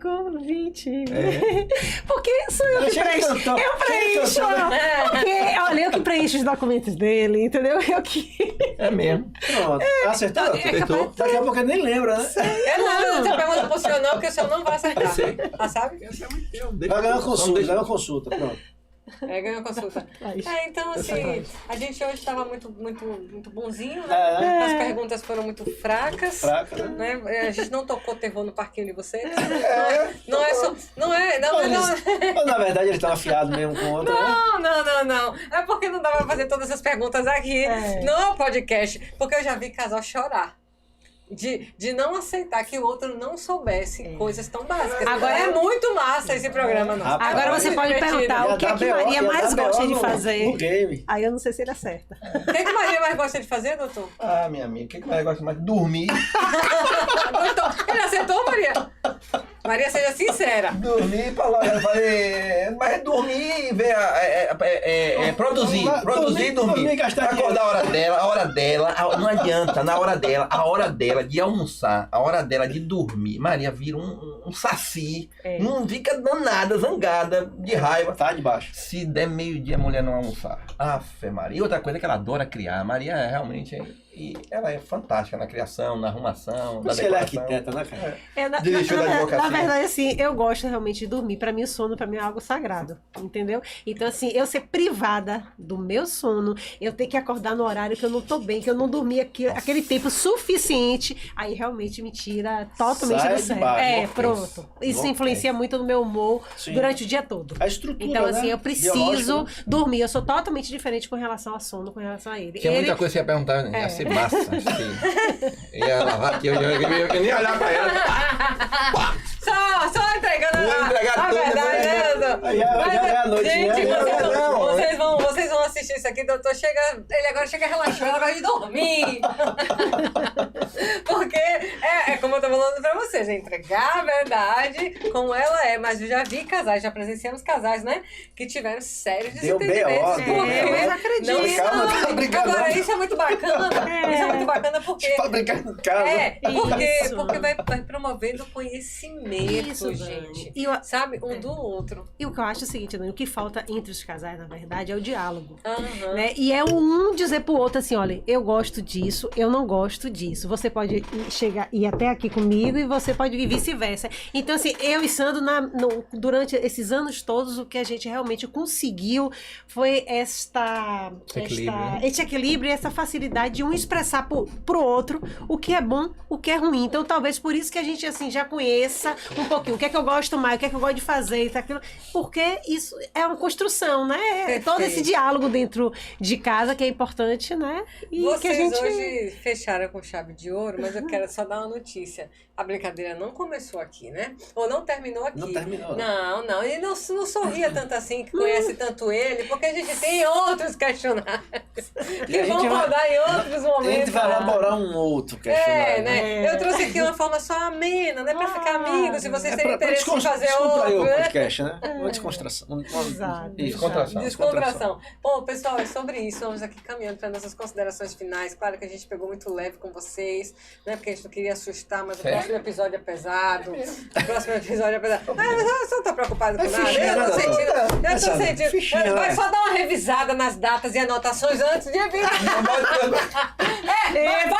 631-853-935-20. Porque sou eu que Achei que preencho. cantou. Eu preencho! Porque, olha, eu que preencho os documentos dele, entendeu? Eu que... É mesmo. Pronto. Acertou? Acertou. Daqui a pouco ele nem lembra, né? Não tá perguntando pro senhor não, porque o senhor não vai acertar. Eu sei. Tá, sabe? Esse é muito teu. Vai ganhar uma consulta, pronto. Ganhou consulta. Então, assim, a gente hoje estava muito bonzinho, né? As perguntas foram muito fracas. Né? A gente não tocou terror no parquinho de vocês. Não é. Na verdade, ele estava afiado mesmo com outra. Não. É porque não dava pra fazer todas essas perguntas aqui no podcast. Porque eu já vi casal chorar. De não aceitar que o outro não soubesse coisas tão básicas. Agora é muito massa esse programa. Não. Agora você pode perguntar o que é que Maria mais gosta de fazer. Aí eu não sei se ele acerta. O que é que Maria mais gosta de fazer, doutor? Minha amiga, o que Maria gosta mais de dormir? Então, ele acertou, Maria? Maria, seja sincera. Dormir, mas dormir e ver, produzir e dormir. Acordar a hora dela, não adianta, na hora dela, a hora dela de almoçar, a hora dela de dormir. Maria vira um saci, não fica danada, zangada, de raiva. Tá debaixo. Se der meio-dia a mulher não almoçar. Afe Maria. E outra coisa é que ela adora criar. Maria realmente ela é fantástica na criação, na arrumação, na decoração. Ela é arquiteta, né, cara? Desistiu da advocacia. Na verdade, assim, eu gosto realmente de dormir. Pra mim, o sono pra mim é algo sagrado, entendeu? Então, assim, eu ser privada do meu sono, eu ter que acordar no horário que eu não tô bem, que eu não dormi aquele tempo suficiente, aí realmente me tira totalmente Sai do de sério. baixo. Pronto. Isso influencia muito no meu humor durante o dia todo. A estrutura, então, assim, né? eu preciso Biológico, né? dormir. Eu sou totalmente diferente com relação ao sono, com relação a ele. Tinha muita coisa que você ia perguntar, ia ser massa. Ia lavar aqui, eu nem olhar pra ela. Só entregando entregar a tudo, verdade, né? né? Já é a noite, Gente, né? vocês vão assistir isso aqui, doutor. Ele agora chega relaxando, ele vai dormir. Porque como eu tô falando pra vocês, entregar a verdade como ela é. Mas eu já vi casais, já presenciamos casais, né? Que tiveram sérios desentendimentos. Eu acredito. Agora, isso é muito bacana. Isso é muito bacana porque... Pra brincar no carro. Porque vai promovendo conhecimento, Isso, gente. Dani. Sabe? Um do outro. E o que eu acho é o seguinte, Dani, o que falta entre os casais, na verdade, é o diálogo. Né? E é um dizer pro outro assim, olha, eu gosto disso, eu não gosto disso. Você pode ir até aqui comigo e você pode ir vice-versa. Então, assim, eu e Sandro, durante esses anos todos, o que a gente realmente conseguiu foi esse equilíbrio, essa facilidade de um expressar pro outro o que é bom, o que é ruim. Então, talvez por isso que a gente, assim, já conheça um pouquinho o que é que eu gosto mais, o que é que eu gosto de fazer, isso, aquilo, porque isso é uma construção, né? Perfeito. Todo esse diálogo dentro de casa que é importante, né? E Vocês que a gente... hoje fecharam com chave de ouro, mas eu quero só dar uma notícia. A brincadeira não começou aqui, né? Ou não terminou aqui. Não terminou. Não. Ele não sorria tanto assim, que conhece tanto ele, porque a gente tem outros questionários que vão rodar em outros momentos. A gente vai elaborar um outro questionário. né? Eu trouxe aqui uma forma só amena, né? Pra ficar amigos, se vocês terem pra interesse em fazer descontrair outro, o né? podcast, né? Uma descontração. Exato. Descontração. Bom, pessoal, é sobre isso. Vamos aqui caminhando para nossas considerações finais. Claro que a gente pegou muito leve com vocês, né? Porque a gente não queria assustar, mas o próximo episódio é pesado. O próximo episódio é pesado. Mas você não tá preocupado com nada. Eu tô sentindo. Vai só dar uma revisada nas datas e anotações antes de vir.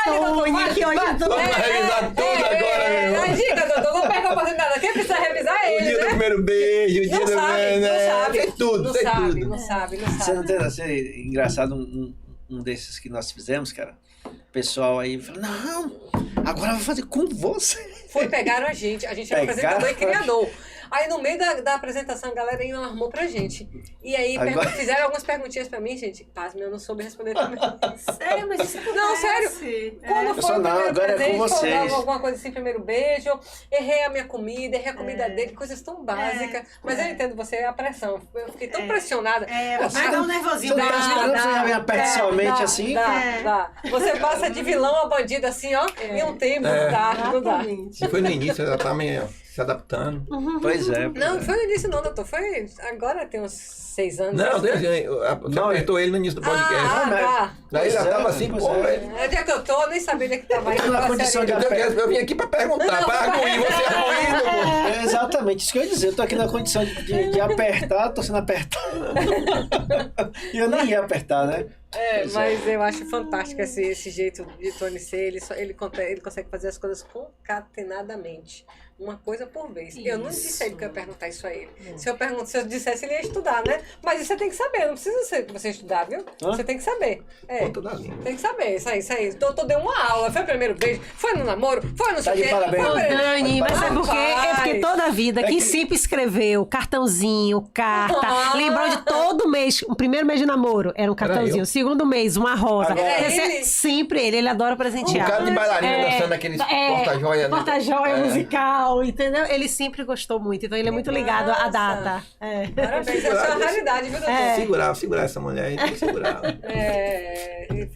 Tony, que hoje Vamos revisar tudo agora, meu. Diga, doutor, não perca a oportunidade. Quem precisa revisar é O ele, dia do né? primeiro beijo, o dia Não do sabe. Tem tudo. Não sabe. Você não tem assim, engraçado um desses que nós fizemos, cara. O pessoal aí falou, não, agora eu vou fazer com você. Pegaram a gente é apresentador e criador. Aí no meio da apresentação a galera armou pra gente. E aí fizeram algumas perguntinhas pra mim, gente. Pasme, eu não soube responder também. Sério, mas isso acontece. Não, sério. Quando foi o primeiro presente, faltava alguma coisa assim, primeiro beijo, errei a minha comida, errei a comida dele, coisas tão básicas. Mas eu entendo você, a pressão. Eu fiquei tão pressionada. Vai dar um nervosinho. Você tá esperando que você já me aperte sua mente assim? Dá. Você passa de vilão a bandido assim, ó, em um tempo. Não dá. Se foi no início, ela tá meio se adaptando. Pois é. Não foi no início não, doutor. Foi agora tem uns 6 anos. Não, você apertou ele no início do podcast. Tá. Daí já tava assim, pô, velho. Onde é que eu tô? Nem sabia onde é que tava aí. Na condição de Eu vim aqui pra perguntar, pra arguir, você arguindo, pô. É exatamente isso que eu ia dizer. Eu tô aqui na condição de apertar, tô sendo apertado. E eu nem ia apertar, né? Mas eu acho fantástico esse jeito de Tony ser. Ele consegue fazer as coisas concatenadamente. Uma coisa por vez. Eu não disse a ele que eu ia perguntar isso a ele. Se eu dissesse, ele ia estudar, né? Mas isso você tem que saber. Não precisa ser você estudar, viu? Você tem que saber. Ponta da língua. Tem que saber. Isso aí. Doutor deu uma aula. Foi o primeiro beijo. Foi no namoro. Foi no sei o quê. Parabéns. Dani, mas é porque toda a vida, quem sempre escreveu cartãozinho, carta, lembrou de todo mês. O primeiro mês de namoro era um cartãozinho. O segundo mês, uma rosa. Sempre ele adora presentear. Um cara de bailarina dançando aqueles porta-joia, né? Porta-joia musical, entendeu? Ele sempre gostou muito, então ele é muito ligado à data. Parabéns, essa é a realidade, viu, doutor? Segurar essa mulher aí, tem que segurar.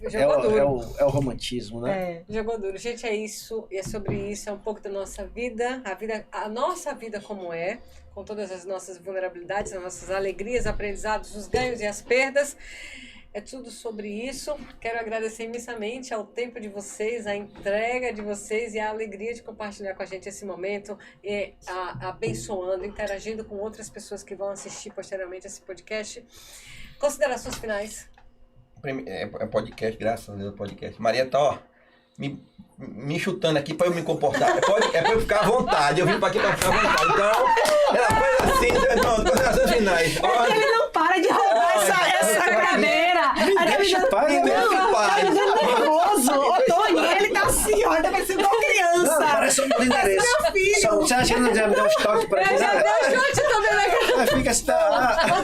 Jogou duro. É o romantismo, né? Jogou duro. Gente, é isso. E é sobre isso. É um pouco da nossa vida. A nossa vida como é. Com todas as nossas vulnerabilidades, as nossas alegrias, aprendizados, os ganhos e as perdas. É tudo sobre isso. Quero agradecer imensamente ao tempo de vocês, a entrega de vocês e a alegria de compartilhar com a gente esse momento, e abençoando, interagindo com outras pessoas que vão assistir posteriormente esse podcast. Considerações finais? É podcast, graças a Deus, podcast. Maria tá, ó, me chutando aqui pra eu me comportar. É pra eu ficar à vontade. Eu vim pra aqui pra ficar à vontade. Então, ela foi assim, então, considerações finais. Ele não para de roubar essa cadeira. Tá me dando nervoso. Ô, Tony, ele tá assim, ó, tá parecendo uma criança. Parece um endereço. Meu filho. Você acha que não deve dar um estoque pra ele? Já deu chute também, né? Fica assim,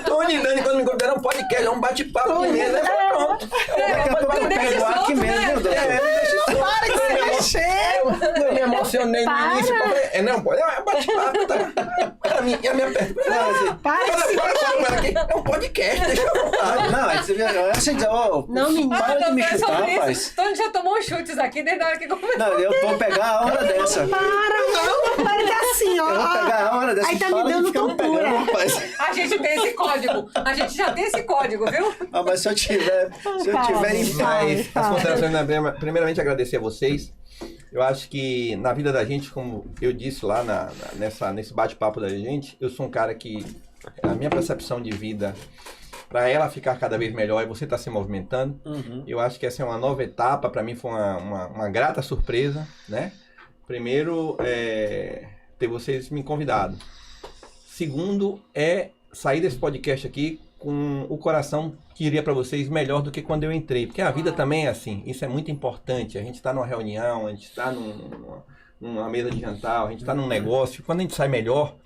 Tony e Dani, quando me convidaram um podcast, é um bate-papo mesmo, né? Pronto. Daqui a pouco eu pego o ar aqui mesmo, viu, doutor? Para de se mexer. Eu me emocionei no início. Não, pode, é bate-papo, tá? A minha pergunta. É um podcast, deixa eu falar. Não, aí você viu, você diz, Não, menino. para de me chutar, rapaz. Tony já tomou chutes aqui desde a hora que começou. Não, eu vou pegar a hora dessa. Para de assim, ó. Eu vou pegar a hora dessa. Aí tá me Para de dando ficar me tontura. pegando, rapaz. A gente tem esse código. A gente já tem esse código, viu? Mas se eu tiver em paz. As considerações, primeiramente agradecer a vocês. Eu acho que na vida da gente, como eu disse lá nesse bate-papo da gente, eu sou um cara que a minha percepção de vida, para ela ficar cada vez melhor, é você estar se movimentando. Eu acho que essa é uma nova etapa, para mim foi uma grata surpresa, né? Primeiro, ter vocês me convidado. Segundo, sair desse podcast aqui com o coração que iria para vocês melhor do que quando eu entrei. Porque a vida também é assim, isso é muito importante. A gente está numa reunião, a gente está numa mesa de jantar, a gente está num negócio. Quando a gente sai melhor,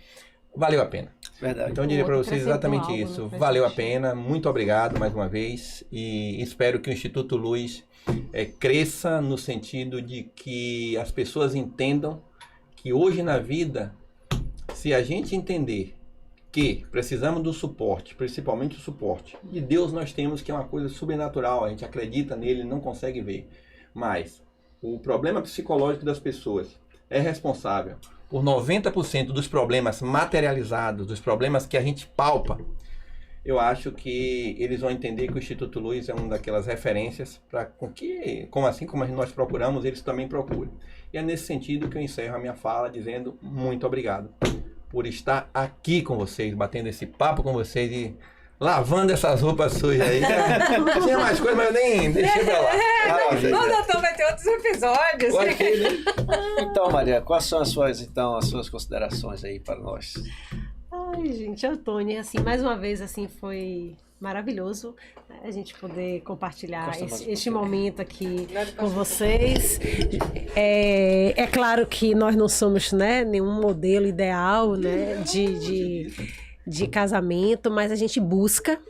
valeu a pena. Verdade. Então eu diria para vocês exatamente isso. Valeu a pena, muito obrigado mais uma vez. E espero que o Instituto Luz cresça no sentido de que as pessoas entendam que hoje na vida, se a gente entender que precisamos do suporte, principalmente o suporte de Deus, nós temos, que é uma coisa sobrenatural, a gente acredita nele, não consegue ver, mas o problema psicológico das pessoas é responsável por 90% dos problemas materializados, dos problemas que a gente palpa. Eu acho que eles vão entender que o Instituto Luz é uma daquelas referências para que, assim como nós procuramos, eles também procurem. E é nesse sentido que eu encerro a minha fala dizendo muito obrigado por estar aqui com vocês, batendo esse papo com vocês e lavando essas roupas sujas aí. Tinha mais coisa, mas eu nem deixei pra lá. O doutor vai ter outros episódios. Então, Maria, quais são as suas considerações aí para nós? Ai, gente, Tony, assim, mais uma vez, assim, foi maravilhoso, né, a gente poder compartilhar este momento aqui com vocês. É claro que nós não somos, né, nenhum modelo ideal, né, de casamento, mas a gente busca,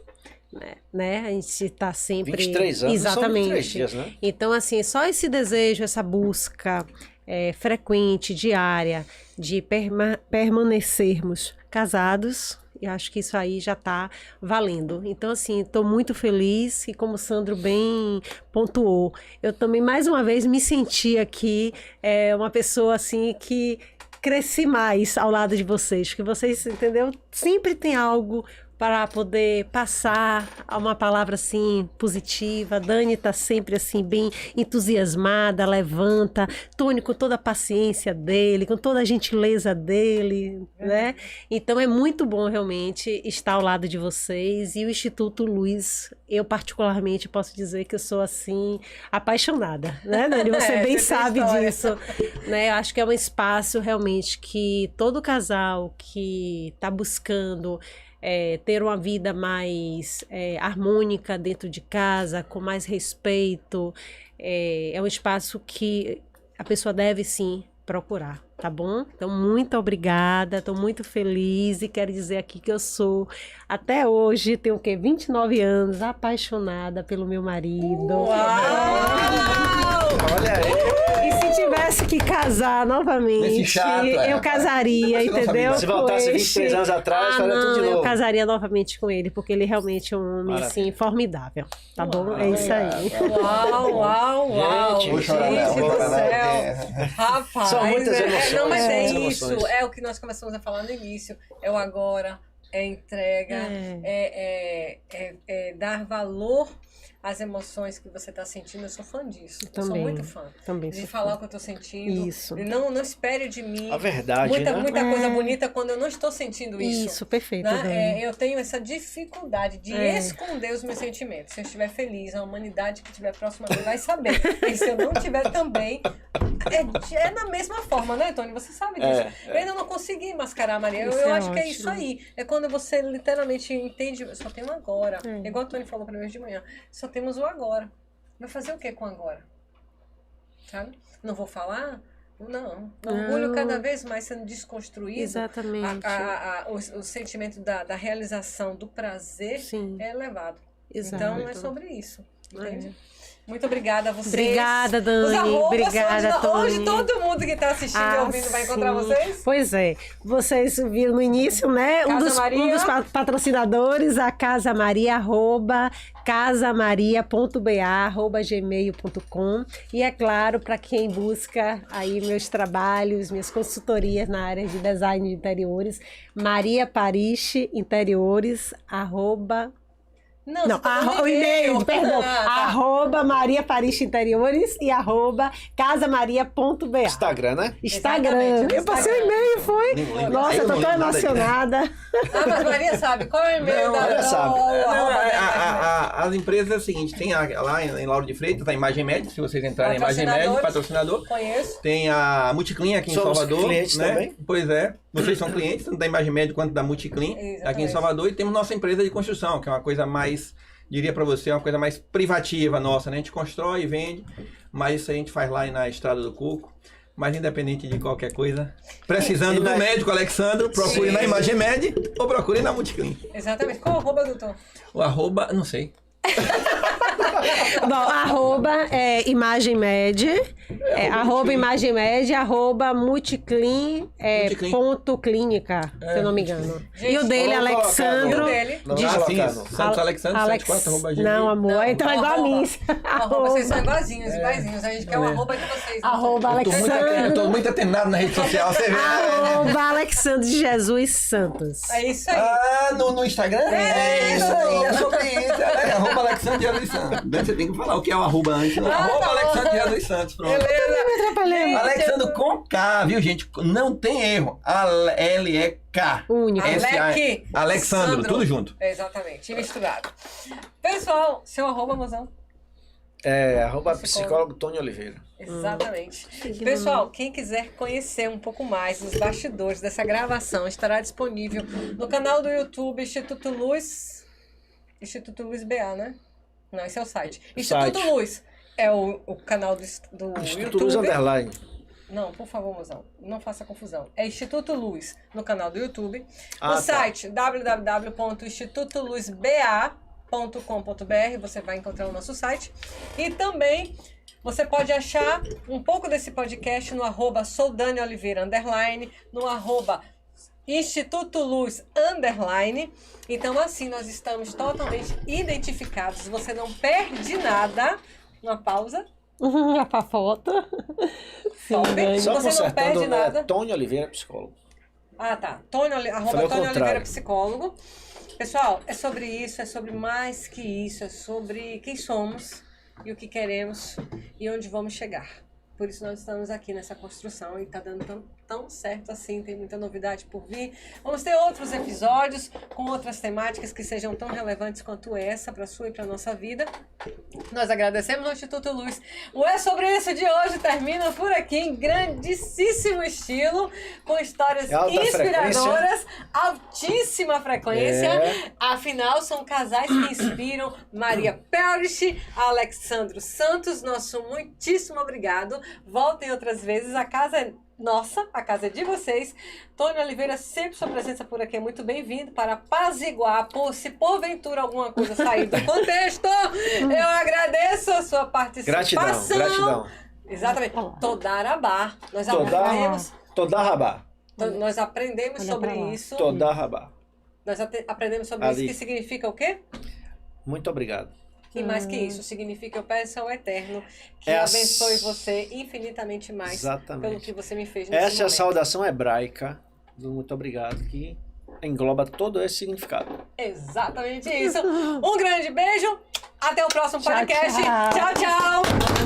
né? A gente está sempre... 23 anos, exatamente. São 23 dias, né? Então, assim, só esse desejo, essa busca frequente, diária, de permanecermos casados, eu acho que isso aí já está valendo. Então, assim, estou muito feliz e, como o Sandro bem pontuou, eu também, mais uma vez, me senti aqui uma pessoa, assim, que cresci mais ao lado de vocês, que vocês, entendeu? Sempre tem algo para poder passar uma palavra assim positiva. A Dani está sempre assim bem entusiasmada, levanta. Tony com toda a paciência dele, com toda a gentileza dele, né? Então é muito bom realmente estar ao lado de vocês. E o Instituto Luz, eu particularmente posso dizer que eu sou assim apaixonada, né, Dani? Você bem sabe disso, né? Eu acho que é um espaço realmente que todo casal que está buscando ter uma vida mais harmônica dentro de casa, com mais respeito, é um espaço que a pessoa deve sim procurar, tá bom? Então, muito obrigada, estou muito feliz e quero dizer aqui que eu sou, até hoje, tenho o quê? 29 anos, apaixonada pelo meu marido. Olha aí! E se tivesse que casar novamente, eu casaria, entendeu? Se voltasse 23 anos atrás, faria tudo de novo. Eu casaria novamente com ele, porque ele realmente é um homem, assim, formidável, tá bom? É isso aí. Uau! Gente, Gente do céu! Rapaz! São muitas emoções. Não, mas é muitas isso. emoções. É o que nós começamos a falar no início. É o agora, é entrega, é dar valor às emoções que você está sentindo. Eu sou fã disso. Eu sou muito fã. Também de sou falar fã. o que eu estou sentindo. Isso. E não espere de mim A verdade, muita né? coisa bonita quando eu não estou sentindo isso. Isso, perfeito. Né? Eu tenho essa dificuldade de esconder os meus sentimentos. Se eu estiver feliz, a humanidade que estiver próxima a mim vai saber. E se eu não estiver também, é na mesma forma, né, Tony? Você sabe disso. Eu ainda não consegui mascarar, Maria. Eu acho que é isso aí. É quando você literalmente entende, só tem um agora. Igual o Tony falou para mim hoje de manhã. Só temos o agora. Vai fazer o que com agora? Sabe? Não vou falar? Não. O orgulho cada vez mais sendo desconstruído. Exatamente. O sentimento da realização, do prazer é elevado. Exato. Então é sobre isso. Entende? Muito obrigada a vocês. Obrigada, Dani. Obrigada, Tony. Hoje todo mundo que está assistindo e ouvindo vai encontrar vocês. Pois é. Vocês viram no início, né? Um dos patrocinadores, a Casa Maria, @casamaria.ba@gmail.com. E é claro, para quem busca aí meus trabalhos, minhas consultorias na área de design de interiores, Maria Parish Interiores, o e-mail, perdão. @Maria Parish Interiores e @casamaria.ba. Instagram, né? Instagram. Eu passei o e-mail, foi? Nossa, eu tô tão emocionada. Mas Maria sabe. Qual é o e-mail da Maria sabe. As empresas é o seguinte, tem lá em Lauro de Freitas, a Imagem Med, se vocês entrarem em Imagem Med, patrocinador. Conheço. Tem a Multiclean aqui em Somos Salvador. clientes né? também. Pois é. Vocês são clientes, tanto da Imagem Med quanto da Multiclean, aqui em Salvador. E temos nossa empresa de construção, que é uma coisa mais, diria pra você, uma coisa mais privativa nossa, né? A gente constrói e vende, mas isso a gente faz lá na Estrada do Coco. Mas independente de qualquer coisa, precisando do médico Alexandro, procure na Imagem Med ou procure na Multiclean. Exatamente. Qual o @, doutor? O @ não sei. Bom, Imagem Med, Imagem Med, @multiclean, ponto clínica, se eu não me engano. Gente, e o dele, Alexandro. Santos Alexandro, 74, @gmail. Não, amor, então é igual a mim. Vocês são iguaizinhos. A gente quer o @ de vocês. Alexandro. Eu tô muito atenado na rede social, você vê. Alexandro de Jesus Santos. É isso aí. No Instagram? É isso aí, eu sou cliente. Alexandre Jesus Santos. Você tem que falar o que é o @ antes. Alexandre Jesus Santos, pronto. Beleza. Alexandre com K, viu, gente? Não tem erro. L-E-K. Único. Alexandro, tudo junto. Exatamente, misturado. Pessoal, seu @, mozão. Psicólogo Tony Oliveira. Exatamente. Pessoal, quem quiser conhecer um pouco mais dos bastidores dessa gravação, estará disponível no canal do YouTube Instituto Luz BA, né? Não, esse é o site. Instituto Luz é o canal do Instituto YouTube. Luz Underline. Não, por favor, mozão, não faça confusão. É Instituto Luz no canal do YouTube. O site www.institutoluzba.com.br, você vai encontrar o nosso site. E também você pode achar um pouco desse podcast no @soudanioliveira_, no Instituto Luz _. Então, assim, nós estamos totalmente identificados. Você não perde nada. Uma pausa. A foto. Top. Só Você não perde consertando, nada. Tony Oliveira, psicólogo. Ah, tá. Tônio, Falei arroba o Tônio contrário. Oliveira Psicólogo. Pessoal, é sobre isso, é sobre mais que isso, é sobre quem somos e o que queremos e onde vamos chegar. Por isso nós estamos aqui nessa construção e tá dando tão certo assim, tem muita novidade por vir. Vamos ter outros episódios com outras temáticas que sejam tão relevantes quanto essa para a sua e para nossa vida. Nós agradecemos ao Instituto Luz. O É Sobre Isso de hoje termina por aqui em grandíssimo estilo, com histórias Alta inspiradoras, altíssima frequência. É. Afinal, são casais que inspiram. Maria Perrich, Alexandro Santos, nosso muitíssimo obrigado. Voltem outras vezes, a casa é nossa, a casa é de vocês. Tônio Oliveira, sempre sua presença por aqui é muito bem-vindo para apaziguar, se porventura alguma coisa sair do contexto. Eu agradeço a sua participação. Gratidão. Exatamente. Todarabá. Nós aprendemos, Todarabá. nós aprendemos Olha sobre pra lá. isso. Todarabá. Nós aprendemos sobre Ali. isso, que significa o quê? Muito obrigado. E mais que isso, significa eu peço ao Eterno que É a abençoe você infinitamente mais Exatamente. pelo que você me fez nesse Essa é a momento. saudação hebraica do muito obrigado, que engloba todo esse significado. Exatamente isso. Um grande beijo. Até o próximo Tchau, podcast. tchau. Tchau, tchau.